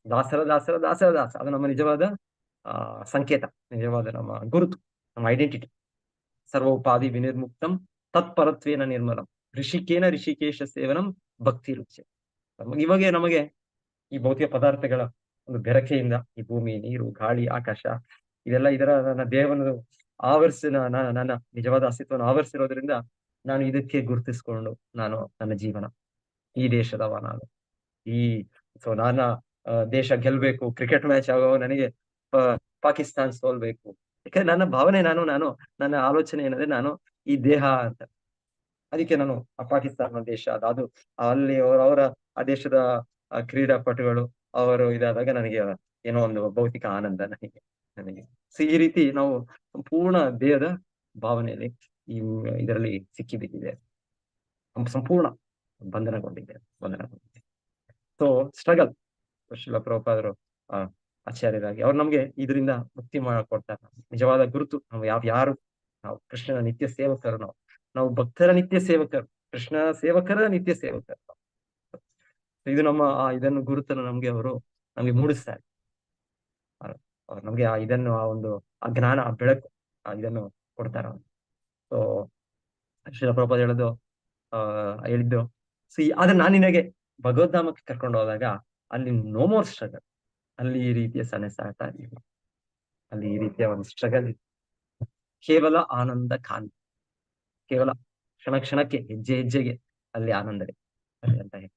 ದಾಸರ ದಾಸ ಅದು ನಮ್ಮ ನಿಜವಾದ ಸಂಕೇತ, ನಿಜವಾದ ನಮ್ಮ ಗುರುತು, ನಮ್ಮ ಐಡೆಂಟಿಟಿ. ಸರ್ವೋಪಾಧಿ ವಿನಿರ್ಮುಕ್ತಂ ತತ್ಪರತ್ವೇನ ನಿರ್ಮಲಂ ಋಷಿಕೇಶ ಸೇವನಂ ಭಕ್ತಿ ರುಚಿ. ನಮಗೆ ಈ ಭೌತಿಕ ಪದಾರ್ಥಗಳ ಒಂದು ಬೆರಕೆಯಿಂದ ಈ ಭೂಮಿ, ನೀರು, ಗಾಳಿ, ಆಕಾಶ ಇದರ ನನ್ನ ದೇಹವನ್ನು ಆವರಿಸಿ, ನನ್ನ ನಿಜವಾದ ಅಸ್ತಿತ್ವವನ್ನು ಆವರಿಸಿರೋದ್ರಿಂದ ನಾನು ಇದಕ್ಕೆ ಗುರುತಿಸ್ಕೊಂಡು ನಾನು ನನ್ನ ಜೀವನ ಈ ದೇಶದವ ನಾನು. ಸೊ ದೇಶ ಗೆಲ್ಬೇಕು, ಕ್ರಿಕೆಟ್ ಮ್ಯಾಚ್ ಆಗೋ ನನಗೆ ಪಾಕಿಸ್ತಾನ್ ಸೋಲ್ಬೇಕು. ಯಾಕಂದ್ರೆ ನನ್ನ ಭಾವನೆ, ನನ್ನ ಆಲೋಚನೆ ಏನಂದ್ರೆ ನಾನು ಈ ದೇಹ ಅಂತ. ಅದಕ್ಕೆ ನಾನು ಆ ಪಾಕಿಸ್ತಾನ ದೇಶ ಅದು ಅಲ್ಲಿ ಅವರ ಆ ದೇಶದ ಕ್ರೀಡಾಪಟುಗಳು ಅವರು ಇದಾದಾಗ ನನಗೆ ಏನೋ ಒಂದು ಭೌತಿಕ ಆನಂದ ನನಗೆ. ಸೊ ಈ ರೀತಿ ನಾವು ಸಂಪೂರ್ಣ ದೇಹದ ಭಾವನೆಯಲ್ಲಿ ಇದರಲ್ಲಿ ಸಿಕ್ಕಿಬಿದ್ದಿದೆ, ಸಂಪೂರ್ಣ ಬಂಧನಗೊಂಡಿದೆ. So struggle. ಶಿಲ ಪ್ರಭುಪಾದರು ಆಚಾರ್ಯರಾಗಿ ಅವ್ರು ನಮ್ಗೆ ಇದರಿಂದ ಮುಕ್ತಿ ಮಾಡಿಕೊಡ್ತಾರೆ. ನಿಜವಾದ ಗುರುತು ನಾವು ಯಾರು? ನಾವು ಕೃಷ್ಣನ ನಿತ್ಯ ಸೇವಕರು, ನಾವು ಭಕ್ತರ ನಿತ್ಯ ಸೇವಕರು, ಕೃಷ್ಣ ಸೇವಕರ ನಿತ್ಯ ಸೇವಕರು. ಇದು ಇದನ್ನು ಗುರುತನ್ನು ನಮ್ಗೆ ಮೂಡಿಸ್ತಾರೆ. ಅವ್ರು ನಮ್ಗೆ ಆ ಜ್ಞಾನ, ಆ ಬೆಳಕು ಇದನ್ನು ಕೊಡ್ತಾರ. ಸೊ ಶಿಲ ಪ್ರಭುಪಾದ ಹೇಳಿದ್ದು ಆದ್ರೆ ನಾನು ನಿನಗೆ ಭಗವದ್ಧಾಮಕ್ಕೆ ಕರ್ಕೊಂಡು ಹೋದಾಗ ಅಲ್ಲಿ ನೋ ಮೋರ್ ಸ್ಟ್ರಗಲ್, ಅಲ್ಲಿ ಈ ರೀತಿಯ ಸೆಣಸಾಟ ಇಲ್ಲ, ಅಲ್ಲಿ ಈ ರೀತಿಯ ಒಂದು ಸ್ಟ್ರಗಲ್ ಇದೆ. ಕೇವಲ ಆನಂದ ಕಾಂತಿ, ಕೇವಲ ಕ್ಷಣಕ್ಕೆ ಹೆಜ್ಜೆ ಹೆಜ್ಜೆಗೆ ಅಲ್ಲಿ ಆನಂದವೇ ಅಂತ ಹೇಳಿ.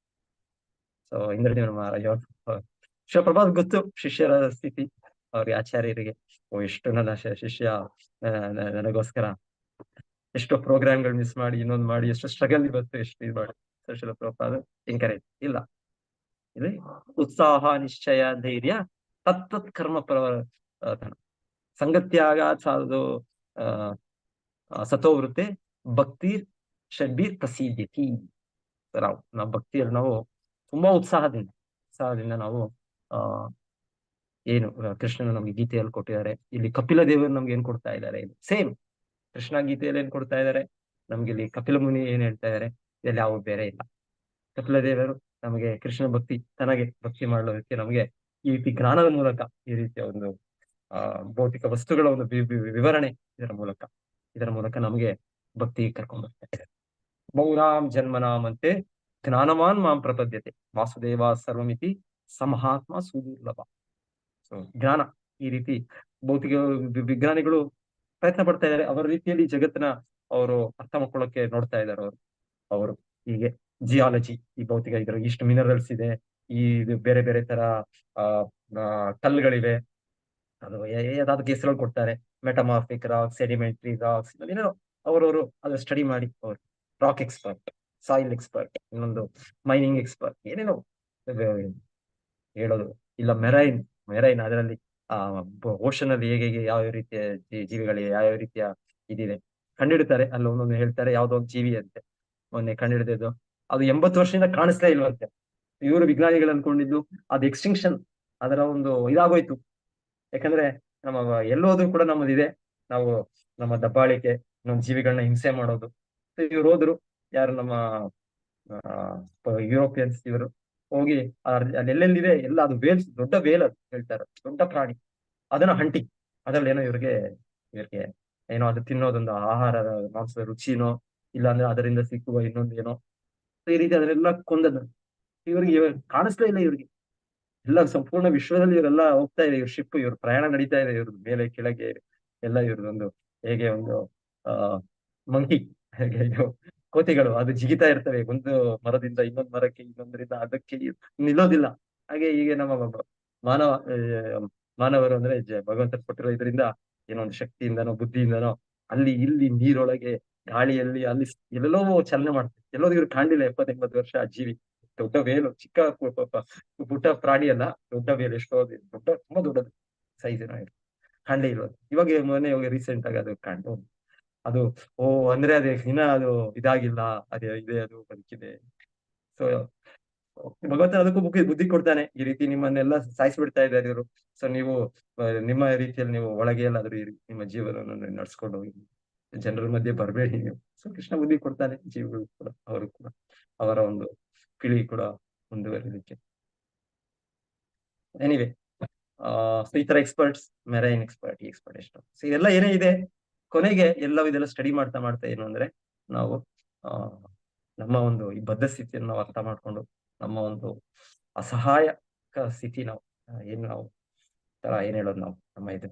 ಸೊ ಇಂದ್ರದೇವರ ಮಹಾರಾಜ ಶಿವಪ್ರಭಾತ್ ಗೊತ್ತು ಶಿಷ್ಯರ ಸ್ಥಿತಿ, ಅವ್ರಿಗೆ ಆಚಾರ್ಯರಿಗೆ ಎಷ್ಟು ನನ್ನ ಶಿಷ್ಯ ನನಗೋಸ್ಕರ ಎಷ್ಟೋ ಪ್ರೋಗ್ರಾಮ್ಗಳು ಮಿಸ್ ಮಾಡಿ, ಇನ್ನೊಂದು ಮಾಡಿ, ಎಷ್ಟು ಸ್ಟ್ರಗಲ್ ಇವತ್ತು, ಎಷ್ಟು ಇದು ಮಾಡಿ. ಶಿವಪ್ರಭಾತ್ ಎಂಕರೇಜ್ ಇಲ್ಲ, ಇಲ್ಲಿ ಉತ್ಸಾಹ, ನಿಶ್ಚಯ, ಧೈರ್ಯ, ತತ್ತತ್ ಕರ್ಮ ಪ್ರವರ್ತನ, ಸಂಗತ್ಯಾಗ ಸಾಧು ಸತೋವೃತ್ತೆ ಭಕ್ತಿ ಷಡ್ಬೀರ್ ಪ್ರಸಿದ್ಧತಿ. ನಾವು ಭಕ್ತಿಯಲ್ಲಿ ನಾವು ತುಂಬಾ ಉತ್ಸಾಹದಿಂದ ನಾವು ಏನು ಕೃಷ್ಣನ ನಮ್ಗೆ ಗೀತೆಯಲ್ಲಿ ಕೊಟ್ಟಿದ್ದಾರೆ. ಇಲ್ಲಿ ಕಪಿಲ ದೇವರು ನಮ್ಗೆ ಏನ್ ಕೊಡ್ತಾ ಇದ್ದಾರೆ, ಇದು ಸೇಮ್ ಕೃಷ್ಣ ಗೀತೆಯಲ್ಲಿ ಏನ್ ಕೊಡ್ತಾ ಇದ್ದಾರೆ ನಮ್ಗೆ, ಇಲ್ಲಿ ಕಪಿಲ ಮುನಿ ಏನ್ ಹೇಳ್ತಾ ಇದ್ದಾರೆ, ಇದರಲ್ಲಿ ಯಾವ ಬೇರೆ ಇಲ್ಲ. ಕಪಿಲ ದೇವರು ನಮಗೆ ಕೃಷ್ಣ ಭಕ್ತಿ ಚೆನ್ನಾಗಿ ಭಕ್ತಿ ಮಾಡೋದಕ್ಕೆ ನಮಗೆ ಈ ರೀತಿ ಜ್ಞಾನದ ಮೂಲಕ ಈ ರೀತಿಯ ಒಂದು ಭೌತಿಕ ವಸ್ತುಗಳ ಒಂದು ವಿವರಣೆ ಇದರ ಮೂಲಕ ನಮಗೆ ಭಕ್ತಿ ಕರ್ಕೊಂಡು ಬರ್ತಾರೆ. ಬಹುರಾಮ್ ಜನ್ಮನಾಮಂತೆ ಜ್ಞಾನವಾನ್ ಮಾಂ ಪ್ರಪದ್ಯತೆ ವಾಸುದೇವ ಸರ್ವಮಿತಿ ಸಮಹಾತ್ಮ ಸುದುರ್ಲಭ. ಸೊ ಜ್ಞಾನ ಈ ರೀತಿ ಭೌತಿಕ ವಿಜ್ಞಾನಿಗಳು ಪ್ರಯತ್ನ ಪಡ್ತಾ ಇದ್ದಾರೆ. ಅವರ ರೀತಿಯಲ್ಲಿ ಜಗತ್ತನ್ನ ಅವರು ಅರ್ಥ ಮಾಡ್ಕೊಳ್ಳೋಕೆ ನೋಡ್ತಾ ಇದ್ದಾರೆ. ಅವರು ಹೀಗೆ ಜಿಯಾಲಜಿ, ಈ ಭೌತಿಕ ಇದ್ರ ಇಷ್ಟು ಮಿನರಲ್ಸ್ ಇದೆ, ಈ ಬೇರೆ ಬೇರೆ ತರ ಆ ಕಲ್ಲುಗಳಿವೆ, ಅದು ಯಾವ್ದಾದ್ರು ಹೆಸರುಗಳು ಕೊಡ್ತಾರೆ, ಮೆಟಮಾರ್ಫಿಕ್ ರಾಕ್ಸ್, ಸೆಡಿಮೆಂಟ್ರಿ ರಾಕ್ಸ್, ಏನೇನೋ ಅವರವರು ಅದು ಸ್ಟಡಿ ಮಾಡಿ ಅವರು ರಾಕ್ ಎಕ್ಸ್ಪರ್ಟ್, ಸಾಯಿಲ್ ಎಕ್ಸ್ಪರ್ಟ್, ಇನ್ನೊಂದು ಮೈನಿಂಗ್ ಎಕ್ಸ್ಪರ್ಟ್, ಏನೇನೋ ಹೇಳೋದು. ಇಲ್ಲ ಮೆರೈನ್ ಅದರಲ್ಲಿ ಓಷನ್ ಅಲ್ಲಿ ಹೇಗೆ ಯಾವ ರೀತಿಯ ಜೀವಿಗಳಿಗೆ ಯಾವ ರೀತಿಯ ಇದಿದೆ ಕಂಡಿಡ್ತಾರೆ. ಅಲ್ಲಿ ಒಂದೊಂದು ಹೇಳ್ತಾರೆ ಯಾವ್ದೋ ಒಂದು ಜೀವಿ ಅಂತೆ ಮೊನ್ನೆ ಕಂಡಿಡಿದಿದ್ದು, ಅದು 80 ವರ್ಷದಿಂದ ಕಾಣಿಸ್ಲೇ ಇಲ್ವಂತೆ. ಇವರು ವಿಜ್ಞಾನಿಗಳು ಅನ್ಕೊಂಡಿದ್ದು ಅದು ಎಕ್ಸ್ಟಿಂಕ್ಷನ್, ಅದರ ಒಂದು ಇದಾಗೋಯ್ತು. ಯಾಕಂದ್ರೆ ನಮ್ಮ ಎಲ್ಲೋದ್ರೂ ಕೂಡ ನಮ್ಮದಿದೆ, ನಾವು ನಮ್ಮ ದಬ್ಬಾಳಿಕೆ, ನಮ್ಮ ಜೀವಿಗಳನ್ನ ಹಿಂಸೆ ಮಾಡೋದು. ಇವ್ರು ಹೋದ್ರು, ಯಾರು ನಮ್ಮ ಯುರೋಪಿಯನ್ಸ್, ಇವರು ಹೋಗಿ ಅಲ್ಲೆಲ್ಲಿದೆ ಎಲ್ಲ, ಅದು ವೇಲ್ಸ್, ದೊಡ್ಡ ವೇಲ್ ಅದು ಹೇಳ್ತಾರೆ, ದೊಡ್ಡ ಪ್ರಾಣಿ, ಅದನ್ನ ಹಂಟಿಂಗ್, ಅದ್ರಲ್ಲಿ ಏನೋ ಇವ್ರಿಗೆ ಏನೋ ಅದು ತಿನ್ನೋದೊಂದು ಆಹಾರದ ಮಾಂಸದ ರುಚಿನೋ, ಇಲ್ಲಾಂದ್ರೆ ಅದರಿಂದ ಸಿಕ್ಕುವ ಇನ್ನೊಂದು ಏನೋ ಈ ರೀತಿ ಅದನ್ನೆಲ್ಲ ಕೊಂದದ್ದು. ಇವ್ರಿಗೆ ಕಾಣಿಸ್ಲೇ ಇಲ್ಲ. ಇವ್ರಿಗೆ ಎಲ್ಲ ಸಂಪೂರ್ಣ ವಿಶ್ವದಲ್ಲಿ ಇವರೆಲ್ಲ ಹೋಗ್ತಾ ಇದೆ, ಇವ್ರ ಶಿಪ್, ಇವ್ರ ಪ್ರಯಾಣ ನಡೀತಾ ಇದೆ, ಇವ್ರದ್ದು ಮೇಲೆ ಕೆಳಗೆ ಎಲ್ಲ ಇವ್ರದೊಂದು ಹೇಗೆ ಒಂದು ಆ ಮಂಕಿ, ಹೇಗೆ ಇದು ಕೋತಿಗಳು ಅದು ಜಿಗಿತಾ ಇರ್ತವೆ ಒಂದು ಮರದಿಂದ ಇನ್ನೊಂದು ಮರಕ್ಕೆ, ಇನ್ನೊಂದರಿಂದ ಅದಕ್ಕೆ ನಿಲ್ಲೋದಿಲ್ಲ. ಹಾಗೆ ಹೀಗೆ ನಮ್ಮ ಮಾನವ ಮಾನವರು ಅಂದ್ರೆ ಭಗವಂತ ಕೊಟ್ಟಿರೋ ಇದರಿಂದ ಏನೋ ಒಂದು ಶಕ್ತಿಯಿಂದನೋ ಬುದ್ಧಿಯಿಂದನೋ ಅಲ್ಲಿ ಇಲ್ಲಿ ನೀರೊಳಗೆ ಗಾಳಿಯಲ್ಲಿ ಅಲ್ಲಿ ಎಲ್ಲೆಲ್ಲೋ ಚಲನೆ ಮಾಡ್ತಾರೆ. ಎಲ್ಲೋ ಇವ್ರು ಕಾಣ್ಲಿಲ್ಲ 70-80 ವರ್ಷ. ಆ ಜೀವಿ ದೊಡ್ಡ ವೇಲು, ಚಿಕ್ಕ ಪುಟ್ಟ ಪ್ರಾಣಿ ಅಲ್ಲ, ದೊಡ್ಡ ವೇಲು, ಎಷ್ಟೋ ದೊಡ್ಡ, ತುಂಬಾ ದೊಡ್ಡದು ಸೈಜ್ ಕಾಣ್ಲೇ ಇರೋದು. ಇವಾಗ ಮೊನ್ನೆ ರೀಸೆಂಟ್ ಆಗಿ ಅದು ಕಂಡು, ಅದು ಅಂದ್ರೆ ಅದೇ ಇನ್ನ ಅದು ಇದಾಗಿಲ್ಲ, ಅದೇ ಇದೆ, ಅದು ಬದುಕಿದೆ. ಸೊ ಭಗವಂತ ಅದಕ್ಕೂ ಬುದ್ಧಿ ಕೊಡ್ತಾನೆ, ಈ ರೀತಿ ನಿಮ್ಮನ್ನೆಲ್ಲ ಸಾಯಿಸ್ಬಿಡ್ತಾ ಇದ್ದಾರೆ ಇವರು. ಸೊ ನೀವು ನಿಮ್ಮ ರೀತಿಯಲ್ಲಿ ನೀವು ಒಳಗೆ ಎಲ್ಲಾದ್ರೂ ನಿಮ್ಮ ಜೀವನವನ್ನು ನಡ್ಸ್ಕೊಂಡು ಹೋಗಿ, ಜನರ ಮಧ್ಯೆ ಬರಬೇಡಿ ನೀವು. ಸೊ ಕೃಷ್ಣ ಬುದ್ಧಿ ಕೊಡ್ತಾನೆ ಜೀವಿಗಳು ಕೂಡ, ಅವರು ಕೂಡ ಅವರ ಒಂದು ಕಿಳಿ ಕೂಡ ಮುಂದುವರಿಲಿಕ್ಕೆ. ಎನಿವೆ, ಸೊ ಈ ತರ ಎಕ್ಸ್ಪರ್ಟ್ಸ್, ಮೆರೈನ್ ಎಕ್ಸ್ಪರ್ಟ್, ಈ ಎಕ್ಸ್ಪರ್ಟ್ ಎಷ್ಟು, ಸೊ ಇದೆಲ್ಲ ಏನೇ ಇದೆ, ಕೊನೆಗೆ ಇದೆಲ್ಲ ಸ್ಟಡಿ ಮಾಡ್ತಾ ಮಾಡ್ತಾ ಏನು ಅಂದ್ರೆ ನಾವು ನಮ್ಮ ಒಂದು ಈ ಬದ್ಧ ಸ್ಥಿತಿಯನ್ನು ನಾವು ಅರ್ಥ ಮಾಡ್ಕೊಂಡು, ನಮ್ಮ ಒಂದು ಅಸಹಾಯಕ ಸ್ಥಿತಿ, ನಾವು ನಾವು ಏನ್ ಹೇಳೋದು, ನಾವು ನಮ್ಮ ಇದು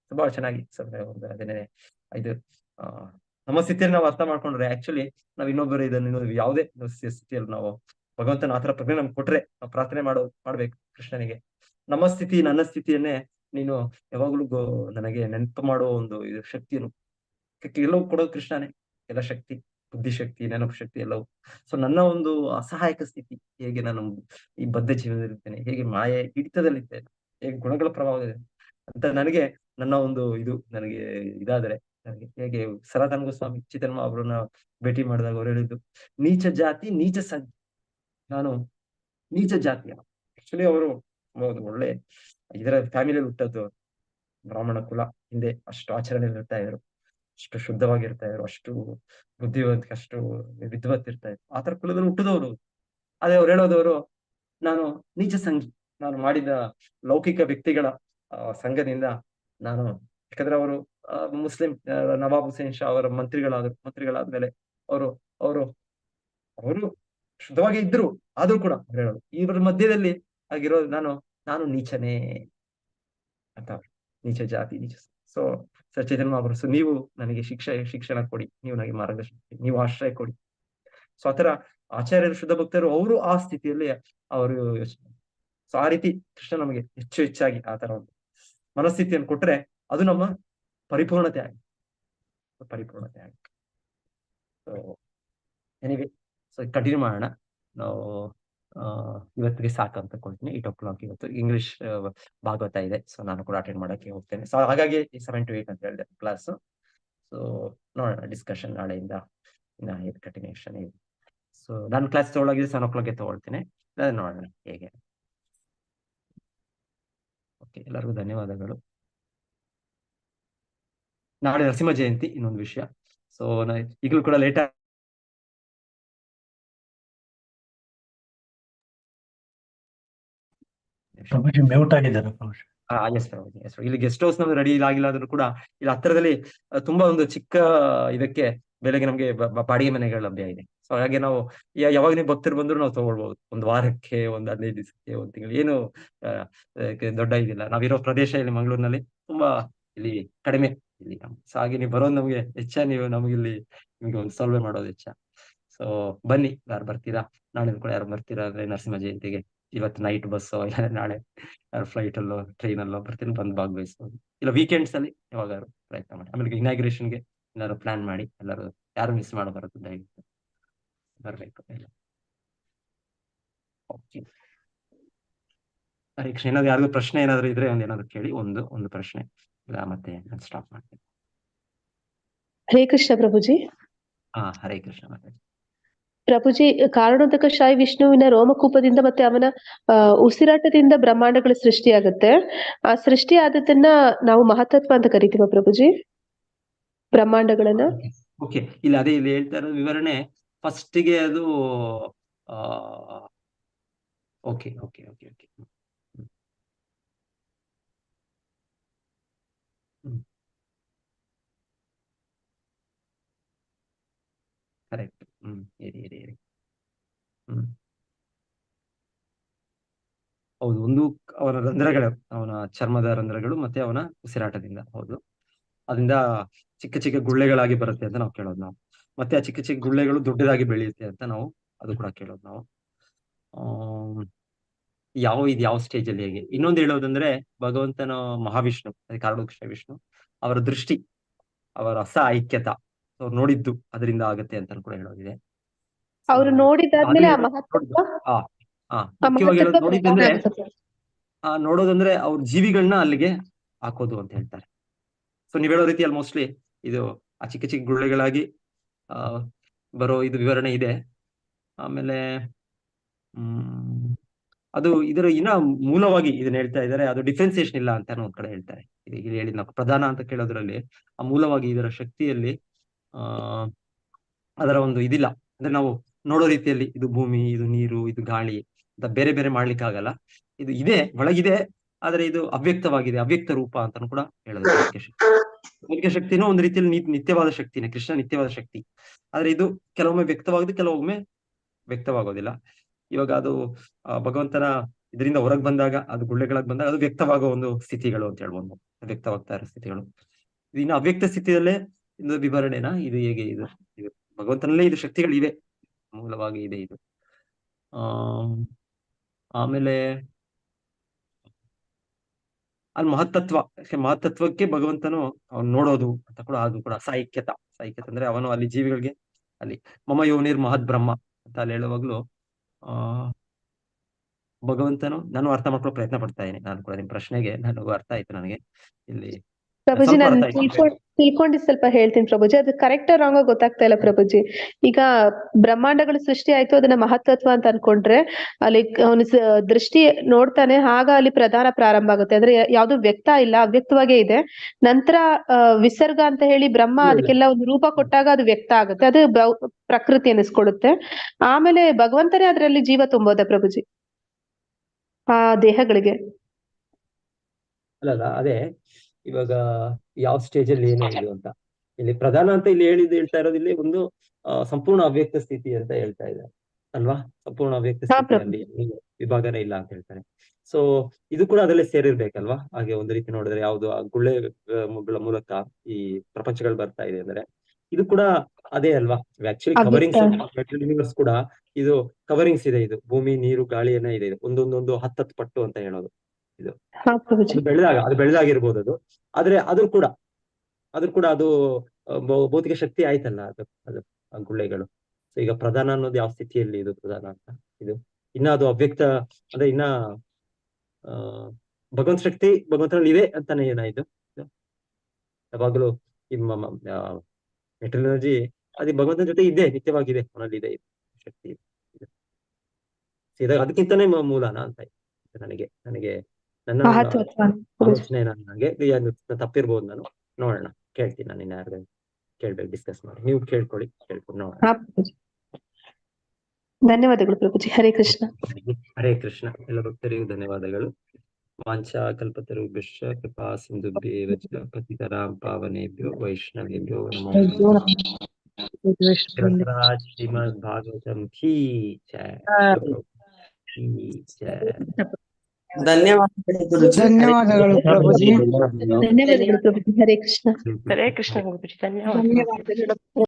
ತುಂಬಾ ಚೆನ್ನಾಗಿ ಒಂದು ಅದನ್ನೇ ಇದು ನಮ್ಮ ಸ್ಥಿತಿಯನ್ನು ನಾವು ಅರ್ಥ ಮಾಡ್ಕೊಂಡ್ರೆ, ಆಕ್ಚುಲಿ ನಾವು ಇನ್ನೊಬ್ಬರು ಇದನ್ನು ಯಾವುದೇ ಸ್ಥಿತಿಯಲ್ಲಿ ನಾವು ಭಗವಂತನ ಆತರ ಪ್ರಜ್ಞೆ ನಮ್ಗೆ ಕೊಟ್ರೆ, ನಾವು ಪ್ರಾರ್ಥನೆ ಮಾಡ್ಬೇಕು ಕೃಷ್ಣನಿಗೆ, ನಮ್ಮ ಸ್ಥಿತಿ ನನ್ನ ಸ್ಥಿತಿಯನ್ನೇ ನೀನು ಯಾವಾಗ್ಲೂ ನನಗೆ ನೆನಪು ಮಾಡೋ ಒಂದು ಇದು ಶಕ್ತಿಯನ್ನು ಎಲ್ಲವೂ ಕೊಡೋದು ಕೃಷ್ಣನೇ. ಎಲ್ಲ ಶಕ್ತಿ, ಬುದ್ಧಿಶಕ್ತಿ, ನೆನಪು ಶಕ್ತಿ ಎಲ್ಲವೂ. ಸೊ ನನ್ನ ಒಂದು ಅಸಹಾಯಕ ಸ್ಥಿತಿ, ಹೇಗೆ ನಾನು ಈ ಬದ್ಧ ಜೀವನದಲ್ಲಿರ್ತೇನೆ, ಹೇಗೆ ಮಾಯೆ ಹಿಡಿತದಲ್ಲಿದ್ದೇನೆ, ಹೇಗೆ ಗುಣಗಳ ಪ್ರಭಾವವಿದೆ ಅಂತ ನನಗೆ ನನ್ನ ಒಂದು ಇದು ನನಗೆ ಇದಾದ್ರೆ, ನನಗೆ ಹೇಗೆ ಸನಾತನ ಗೋಸ್ವಾಮಿ ಚಿತ್ತನ್ಮ ಅವರನ್ನ ಭೇಟಿ ಮಾಡಿದಾಗ ಅವ್ರು ಹೇಳಿದ್ದು, ನೀಚ ಜಾತಿ ನೀಚ ಸಂಖ್ಯೆ, ನಾನು ನೀಚ ಜಾತಿಯ. ಆಕ್ಚುಲಿ ಅವರು ಒಂದು ಒಳ್ಳೆ ಇದರ ಫ್ಯಾಮಿಲಿಯಲ್ಲಿ ಹುಟ್ಟದ್ದು, ಬ್ರಾಹ್ಮಣ ಕುಲ, ಹಿಂದೆ ಅಷ್ಟು ಆಚರಣೆಯಲ್ಲಿ ಇರ್ತಾ ಇದ್ರು, ಅಷ್ಟು ಶುದ್ಧವಾಗಿರ್ತಾ ಇದ್ರು, ಅಷ್ಟು ಬುದ್ಧಿವಂತಿಕೆ, ಅಷ್ಟು ವಿದ್ವತ್ ಇರ್ತಾ ಇದ್ರು, ಆತರ ಕುಲದಲ್ಲಿ ಹುಟ್ಟಿದವರು. ಅದೇ ಅವ್ರು ಹೇಳೋದವರು, ನಾನು ನೀಚ ಸಂಘಿ, ನಾನು ಮಾಡಿದ ಲೌಕಿಕ ವ್ಯಕ್ತಿಗಳ ಸಂಘದಿಂದ ನಾನು, ಯಾಕಂದ್ರೆ ಅವರು ಮುಸ್ಲಿಂ ನವಾಬ್ ಹುಸೇನ್ ಶಾ ಅವರ ಮಂತ್ರಿಗಳಾದ್ಮೇಲೆ ಅವರು ಅವರು ಅವರು ಶುದ್ಧವಾಗಿ ಇದ್ರು, ಆದ್ರೂ ಕೂಡ ಅವ್ರು ಹೇಳೋದು, ಇವರ ಮಧ್ಯದಲ್ಲಿ ಆಗಿರೋದು ನಾನು ನೀಚನೇ ಅಂತ, ನೀಚ ಜಾತಿ, ನೀಚ. ಸೊ ಚೈತನ್ಯ ಮಹಾಪ್ರಭು, ಸೊ ನೀವು ನನಗೆ ಶಿಕ್ಷಣ ಕೊಡಿ, ನೀವು ನನಗೆ ಮಾರ್ಗದರ್ಶನ ಕೊಡಿ, ನೀವು ಆಶ್ರಯ ಕೊಡಿ. ಸೊ ಆತರ ಆಚಾರ್ಯರು, ಶುದ್ಧ ಭಕ್ತರು, ಅವರು ಆ ಸ್ಥಿತಿಯಲ್ಲಿ ಅವರು ಯೋಚನೆ. ಸೊ ಆ ರೀತಿ ಕೃಷ್ಣ ನಮಗೆ ಹೆಚ್ಚಾಗಿ ಆ ತರ ಒಂದು ಮನಸ್ಥಿತಿಯನ್ನು ಕೊಟ್ರೆ, ಅದು ನಮ್ಮ ಪರಿಪೂರ್ಣತೆ ಆಗಿ. ಸೊ ಎನಿವೆ, ಸೊ ಕಂಟಿನ್ಯೂ ಮಾಡೋಣ ನಾವು. ಇವತ್ತಿಗೆ ಸಾಕಂತ ಕೊಡ್ತೀನಿ. 8 o'clock ಇವತ್ತು ಇಂಗ್ಲಿಷ್ ಭಾಗವತ ಇದೆ, ಸೊ ನಾನು ಕೂಡ ಅಟೆಂಡ್ ಮಾಡಕ್ಕೆ ಹೋಗ್ತೇನೆ. ಸೊ ಹಾಗಾಗಿ 7 to 8 ಅಂತ ಹೇಳಿದೆ ಕ್ಲಾಸ್. ಸೊ ನೋಡೋಣ, ಡಿಸ್ಕಷನ್ ನಾಳೆಯಿಂದ ಇನ್ನ ಕಂಟಿನ್ಯೂಷನ್ ಇದೆ. ಸೊ ನಾನು ಕ್ಲಾಸ್ ತಗೊಳಗಿದೆ 7 o'clock ತಗೊಳ್ತೀನಿ, ನೋಡೋಣ ಹೇಗೆ. ಓಕೆ, ಎಲ್ಲರಿಗೂ ಧನ್ಯವಾದಗಳು. ನಾಳೆ ನರಸಿಂಹ ಜಯಂತಿ, ಇನ್ನೊಂದು ವಿಷಯ. ಸೊ ಈಗಲೂ ಕೂಡ ಲೇಟ್ ಪ್ರಭುಜಿ ಮ್ಯೂಟ್ ಆಗಿದ್ದಾರೆ ಪ್ರಭುಜಿ. ಎಸ್ ಎಸ್ ಇಲ್ಲಿ ಗೆಸ್ಟ್ ಹೌಸ್ ನಮ್ಗೆ ರೆಡಿ ಆಗಿಲ್ಲ ಆದ್ರೂ ಕೂಡ ಇಲ್ಲಿ ಹತ್ತಿರದಲ್ಲಿ ತುಂಬಾ ಒಂದು ಚಿಕ್ಕ ಇದಕ್ಕೆ ಬೆಲೆಗೆ ನಮ್ಗೆ ಬಾಡಿಗೆ ಮನೆಗಳ ಲಭ್ಯ ಇದೆ. ಸೊ ಹಾಗಾಗಿ ನಾವು ಯಾವಾಗ ನೀವು ಭಕ್ತರು ಬಂದ್ರು ನಾವು ತಗೊಳ್ಬಹುದು. ಒಂದು ವಾರಕ್ಕೆ, ಒಂದು 15 ದಿವಸಕ್ಕೆ, ಒಂದು ತಿಂಗಳು, ಏನು ದೊಡ್ಡ ಇದಿಲ್ಲ. ನಾವಿರೋ ಪ್ರದೇಶ ಇಲ್ಲಿ ಮಂಗಳೂರಿನಲ್ಲಿ ತುಂಬಾ ಇಲ್ಲಿ ಕಡಿಮೆ ಇಲ್ಲಿ. ಸೊ ಹಾಗೆ ನೀವು ಬರೋದು ನಮ್ಗೆ ಹೆಚ್ಚ, ನೀವು ನಮಗಿಲ್ಲಿ ನಿಮ್ಗೆ ಒಂದು ಸೌಲಭ್ಯ ಮಾಡೋದು ಹೆಚ್ಚ. ಸೊ ಬನ್ನಿ, ಯಾರು ಬರ್ತೀರಾ, ನಾಳೆ ಕೂಡ ಯಾರು ಬರ್ತೀರಾ ಅಂದ್ರೆ ನರಸಿಂಹ ಜಯಂತಿಗೆ ಇವತ್ತು ನೈಟ್ ಬಸ್ಸೋ ಇಲ್ಲ ನಾಳೆ ಫ್ಲೈಟ್ ಅಲ್ಲೋ ಟ್ರೈನ್ ಅಲ್ಲೋ ಬರ್ತೀನಿ, ಬಂದು ಭಾಗವಹಿಸ್ಬೋದು. ಇಲ್ಲ ವೀಕೆಂಡ್ಸ್ ಅಲ್ಲಿ ಯಾವಾಗಾದ್ರು ಪ್ರಯತ್ನ ಮಾಡಿ. ಆಮೇಲೆ ಇನಾಗ್ರೇಷನ್ಗೆ ಏನಾದ್ರು ಪ್ಲಾನ್ ಮಾಡಿ, ಎಲ್ಲರೂ ಯಾರು ಮಿಸ್ ಮಾಡಬಾರದು, ದಯವಿಟ್ಟು ಬರ್ಬೇಕು. ಓಕೆ, ಹರೇ ಕೃಷ್ಣ. ಏನಾದ್ರು ಯಾರಿಗೂ ಪ್ರಶ್ನೆ ಏನಾದ್ರು ಇದ್ರೆ ಏನಾದ್ರು ಕೇಳಿ, ಒಂದು ಪ್ರಶ್ನೆ, ಇಲ್ಲ ಮತ್ತೆ ನಾನು ಸ್ಟಾಪ್ ಮಾಡ್ತೀನಿ. ಹರೇ ಕೃಷ್ಣ ಪ್ರಭುಜಿ. ಹರೇ ಕೃಷ್ಣ ಮಾತಾಡಿ. ಪ್ರಭುಜಿ, ಕಾರಣೋದಕ ಶಾಯಿ ವಿಷ್ಣುವಿನ ರೋಮಕೂಪದಿಂದ ಮತ್ತೆ ಅವನ ಉಸಿರಾಟದಿಂದ ಬ್ರಹ್ಮಾಂಡಗಳ ಸೃಷ್ಟಿಯಾಗುತ್ತೆ. ಆ ಸೃಷ್ಟಿ ಆದದನ್ನ ನಾವು ಮಹತ್ತತ್ವ ಅಂತ ಕರಿತೀವ ಪ್ರಭುಜಿ, ಬ್ರಹ್ಮಾಂಡಗಳನ್ನ. ಓಕೆ, ಇಲ್ಲ ಅದೇ ಇಲ್ಲಿ ಹೇಳ್ತಾ ಇರೋದು ವಿವರಣೆ. ಫಸ್ಟಿಗೆ ಅದು okay okay okay okay correct. ಇರಿ. ಹೌದು, ಒಂದು ಅವನ ರಂಧ್ರಗಳು, ಅವನ ಚರ್ಮದ ರಂಧ್ರಗಳು ಮತ್ತೆ ಅವನ ಉಸಿರಾಟದಿಂದ. ಹೌದು, ಅದರಿಂದ ಚಿಕ್ಕ ಚಿಕ್ಕ ಗುಳ್ಳೆಗಳಾಗಿ ಬರುತ್ತೆ ಅಂತ ನಾವು ಕೇಳೋದು ನಾವು. ಮತ್ತೆ ಆ ಚಿಕ್ಕ ಚಿಕ್ಕ ಗುಳ್ಳೆಗಳು ದೊಡ್ಡದಾಗಿ ಬೆಳೆಯುತ್ತೆ ಅಂತ ನಾವು ಅದು ಕೂಡ ಕೇಳೋದು ನಾವು. ಯಾವ ಸ್ಟೇಜ್ ಅಲ್ಲಿ ಹೇಗೆ. ಇನ್ನೊಂದು ಹೇಳೋದಂದ್ರೆ ಭಗವಂತನ ಮಹಾವಿಷ್ಣು, ಕಾರಣೋದಕ ವಿಷ್ಣು, ಅವರ ದೃಷ್ಟಿ, ಅವರ ಐಕ್ಯತ, ಅವ್ರು ನೋಡಿದ್ದು ಅದರಿಂದ ಆಗತ್ತೆ ಅಂತ ಕೂಡ ಹೇಳೋದಿದೆ. ಅವ್ರು ನೋಡಿದಾದ್ಮೇಲೆ ಆ ಮಹತ್ತತ್ವ, ಮುಖ್ಯವಾಗಿ ಹೇಳೋದು ನೋಡಿದ್ದಂದ್ರೆ ನೋಡೋದಂದ್ರೆ ಅವ್ರ ಜೀವಿಗಳನ್ನ ಅಲ್ಲಿಗೆ ಹಾಕೋದು ಅಂತ ಹೇಳ್ತಾರೆ. ಸೊ ನೀವ್ ಹೇಳೋ ರೀತಿಯಲ್ಲಿ ಮೋಸ್ಟ್ಲಿ ಇದು ಆ ಚಿಕ್ಕ ಚಿಕ್ಕ ಗುಳ್ಳೆಗಳಾಗಿ ಬರೋ ಇದು ವಿವರಣೆ ಇದೆ. ಆಮೇಲೆ ಅದು ಇದರ ಇನ್ನ ಮೂಲವಾಗಿ ಇದನ್ನ ಹೇಳ್ತಾ ಇದ್ದಾರೆ, ಅದು ಡಿಫ್ರೆನ್ಸಿಯೇಷನ್ ಇಲ್ಲ ಅಂತ ಒಂದ್ ಕಡೆ ಹೇಳ್ತಾರೆ. ಇಲ್ಲಿ ಹೇಳಿದ್ ನಾವು ಪ್ರಧಾನ ಅಂತ ಕೇಳೋದ್ರಲ್ಲಿ ಆ ಮೂಲವಾಗಿ ಇದರ ಶಕ್ತಿಯಲ್ಲಿ ಅದರ ಒಂದು ಇದಿಲ್ಲ. ಅಂದ್ರೆ ನಾವು ನೋಡೋ ರೀತಿಯಲ್ಲಿ ಇದು ಭೂಮಿ, ಇದು ನೀರು, ಇದು ಗಾಳಿ ಅಂತ ಬೇರೆ ಬೇರೆ ಮಾಡ್ಲಿಕ್ಕೆ ಆಗಲ್ಲ. ಇದು ಇದೆ, ಒಳಗಿದೆ, ಆದ್ರೆ ಇದು ಅವ್ಯಕ್ತವಾಗಿದೆ, ಅವ್ಯಕ್ತ ರೂಪ ಅಂತಾನು ಕೂಡ ಹೇಳೋದು. ಭೌತಿಕ ಶಕ್ತಿನೂ ಒಂದು ರೀತಿಯಲ್ಲಿ ನಿತ್ಯವಾದ ಶಕ್ತಿನೇ, ಕೃಷ್ಣ ನಿತ್ಯವಾದ ಶಕ್ತಿ. ಆದ್ರೆ ಇದು ಕೆಲವೊಮ್ಮೆ ವ್ಯಕ್ತವಾಗುತ್ತೆ, ಕೆಲವೊಮ್ಮೆ ವ್ಯಕ್ತವಾಗೋದಿಲ್ಲ. ಇವಾಗ ಅದು ಭಗವಂತನ ಇದರಿಂದ ಹೊರಗೆ ಬಂದಾಗ, ಅದು ಗುಳ್ಳೆಗಳಾಗಿ ಬಂದಾಗ ಅದು ವ್ಯಕ್ತವಾಗೋ ಒಂದು ಸ್ಥಿತಿಗಳು ಅಂತ ಹೇಳ್ಬೋದು, ವ್ಯಕ್ತವಾಗ್ತಾ ಇರೋ ಸ್ಥಿತಿಗಳು. ಇದು ಇನ್ನು ಅವ್ಯಕ್ತ ಸ್ಥಿತಿಯಲ್ಲೇ ಇದು ವಿವರಣೆನಾ, ಇದು ಹೇಗೆ, ಇದು ಭಗವಂತನಲ್ಲೇ ಇದು ಶಕ್ತಿಗಳಿವೆ, ಮೂಲವಾಗಿ ಇದೆ ಇದು. ಆಮೇಲೆ ಅಲ್ಲಿ ಮಹತ್ತತ್ವಕ್ಕೆ ಭಗವಂತನು ಅವ್ನು ನೋಡೋದು ಅಂತ ಕೂಡ, ಅದು ಕೂಡ ಸಾಹಿತ್ಯತ ಅಂದ್ರೆ ಅವನು ಅಲ್ಲಿ ಜೀವಿಗಳಿಗೆ ಅಲ್ಲಿ ಮಮ ಯೋನಿರ್ ಮಹದ್ ಬ್ರಹ್ಮ ಅಂತ ಅಲ್ಲಿ ಹೇಳುವಾಗ್ಲು ಭಗವಂತನು, ನಾನು ಅರ್ಥ ಮಾಡ್ಕೊಳ್ಳೋ ಪ್ರಯತ್ನ ಪಡ್ತಾ ಇದ್ದೀನಿ. ನಾನು ಕೂಡ ನಿಮ್ ಪ್ರಶ್ನೆಗೆ ನನಗೂ ಅರ್ಥ ಆಯ್ತು, ನನಗೆ ಇಲ್ಲಿ ಪ್ರಭುಜಿ ನಾನು ತಿಳ್ಕೊಂಡು ಸ್ವಲ್ಪ ಹೇಳ್ತೀನಿ ಪ್ರಭುಜಿ. ಅದು ಕರೆಕ್ಟ್ ರಾಂಗ್ ಗೊತ್ತಾಗ್ತಾ ಇಲ್ಲ ಪ್ರಭುಜಿ. ಈಗ ಬ್ರಹ್ಮಾಂಡಗಳು ಸೃಷ್ಟಿ ಆಯ್ತು, ಅದನ್ನ ಮಹತ್ತತ್ವ ಅಂತ ಅನ್ಕೊಂಡ್ರೆ ಅಲ್ಲಿ ಅವನ ದೃಷ್ಟಿ ನೋಡ್ತಾನೆ, ಆಗ ಅಲ್ಲಿ ಪ್ರಧಾನ ಪ್ರಾರಂಭ ಆಗುತ್ತೆ. ಅಂದ್ರೆ ಯಾವ್ದು ವ್ಯಕ್ತ ಇಲ್ಲ, ಅವ್ಯಕ್ತವಾಗೇ ಇದೆ. ನಂತರ ವಿಸರ್ಗ ಅಂತ ಹೇಳಿ ಬ್ರಹ್ಮ ಅದಕ್ಕೆಲ್ಲ ಒಂದು ರೂಪ ಕೊಟ್ಟಾಗ ಅದು ವ್ಯಕ್ತ ಆಗುತ್ತೆ, ಅದು ಪ್ರಕೃತಿ ಅನ್ನಿಸ್ಕೊಡುತ್ತೆ. ಆಮೇಲೆ ಭಗವಂತನೇ ಅದ್ರಲ್ಲಿ ಜೀವ ತುಂಬೋದ ಪ್ರಭುಜಿ ಆ ದೇಹಗಳಿಗೆ. ಅಲ್ಲ ಅದೇ ಇವಾಗ ಯಾವ ಸ್ಟೇಜ್ ಅಲ್ಲಿ ಏನು ಇದು ಅಂತ ಇಲ್ಲಿ ಪ್ರಧಾನ ಅಂತ ಇಲ್ಲಿ ಹೇಳ್ತಾ ಇರೋದು, ಇಲ್ಲಿ ಒಂದು ಸಂಪೂರ್ಣ ಅವ್ಯಕ್ತ ಸ್ಥಿತಿ ಅಂತ ಹೇಳ್ತಾ ಇದ್ದಾರೆ ಅಲ್ವಾ. ಸಂಪೂರ್ಣ ಅವ್ಯಕ್ತ ಸ್ಥಿತಿಯಲ್ಲಿ ವಿಭಾಗನೇ ಇಲ್ಲ ಅಂತ ಹೇಳ್ತಾರೆ. ಸೊ ಇದು ಕೂಡ ಅದರಲ್ಲೇ ಸೇರಿರ್ಬೇಕಲ್ವಾ. ಹಾಗೆ ಒಂದು ರೀತಿ ನೋಡಿದ್ರೆ ಯಾವ್ದು ಆ ಗುಳ್ಳೆಗಳ ಮೂಲಕ ಈ ಪ್ರಪಂಚಗಳು ಬರ್ತಾ ಇದೆ ಅಂದ್ರೆ ಇದು ಕೂಡ ಅದೇ ಅಲ್ವಾ. ಆಕ್ಚುಲಿ ಕವರಿಂಗ್ಸ್ ಯೂನಿವರ್ಸ್ ಕೂಡ ಇದು ಕವರಿಂಗ್ಸ್ ಇದೆ. ಇದು ಭೂಮಿ, ನೀರು, ಗಾಳಿಯನ್ನ ಇದೆ. ಒಂದೊಂದೊಂದು 10 ಪಟ್ಟು ಅಂತ ಹೇಳೋದು. ಇದು ಅದು ಬೆಳೆದಾಗಿರ್ಬೋದು ಅದು. ಆದ್ರೆ ಅದ್ರ ಕೂಡ ಅದು ಭೌತಿಕ ಶಕ್ತಿ ಆಯ್ತಲ್ಲ ಅದು ಗುಳ್ಳೆಗಳು. ಸೊ ಈಗ ಪ್ರಧಾನ ಅನ್ನೋದು ಯಾವ ಸ್ಥಿತಿಯಲ್ಲಿ ಇದು ಪ್ರಧಾನ ಅಂತ, ಇದು ಇನ್ನ ಅದು ಅವ್ಯಕ್ತ ಅಂದ್ರೆ ಇನ್ನ ಭಗವಂತ ಶಕ್ತಿ ಭಗವಂತನಲ್ಲಿ ಇದೆ ಅಂತಾನೆ ಏನಾಯ್ತು. ಯಾವಾಗಲೂ ಮೆಟೀರಿಯಲ್ ಎನರ್ಜಿ ಅದು ಭಗವಂತನ ಜೊತೆ ಇದೆ, ನಿತ್ಯವಾಗಿದೆ, ಅವನಲ್ಲಿ ಇದೆ ಶಕ್ತಿ. ಅದಕ್ಕಿಂತಾನೆ ಮೂಲನ ಅಂತ ನನಗೆ ನನ್ನ ಆಲೋಚನೆ. ನನಗೆ ತಪ್ಪಿರ್ಬೋದು, ನಾನು ನೋಡೋಣ, ಕೇಳ್ತೀನಿ. ನಾನು ಇನ್ಯಾರು ಕೇಳ್ಬೇಕು, ಡಿಸ್ಕಸ್ ಮಾಡಿ, ನೀವು ಕೇಳ್ಕೊಂಡು ನೋಡೋಣ. ಧನ್ಯವಾದಗಳು ಪ್ರಭುಜಿ. ಹರೇ ಕೃಷ್ಣ. ಹರೇ ಕೃಷ್ಣ. ಎಲ್ಲ ಭಕ್ತರಿಗೂ ಧನ್ಯವಾದಗಳು. ವಾಂಛಾ ಕಲ್ಪತರುಭ್ಯಶ್ಚ ಕೃಪಾ ಸಿಂಧುಭ್ಯೇವ ಚ ಪತಿತರಾಂ ಪಾವನೇಭ್ಯೋ ವೈಷ್ಣವೇಭ್ಯೋ ನಮೋ ನಮಃ. ಗ್ರಂಥರಾಜ್ ಶ್ರೀಮದ್ ಭಾಗವತಂ ಕೀ ಜಯ. ಕೀ ಜಯ. ಧನ್ಯವಾದಗಳು ಗುರುಜಿ. ಧನ್ಯವಾದಗಳು ಪ್ರಭುಜಿ. ಧನ್ಯವಾದಗಳು ಪ್ರಭುಜಿ. ಹರೇ ಕೃಷ್ಣ. ಹರೇ ಕೃಷ್ಣ ಪ್ರಭುಜಿ. ಧನ್ಯವಾದ.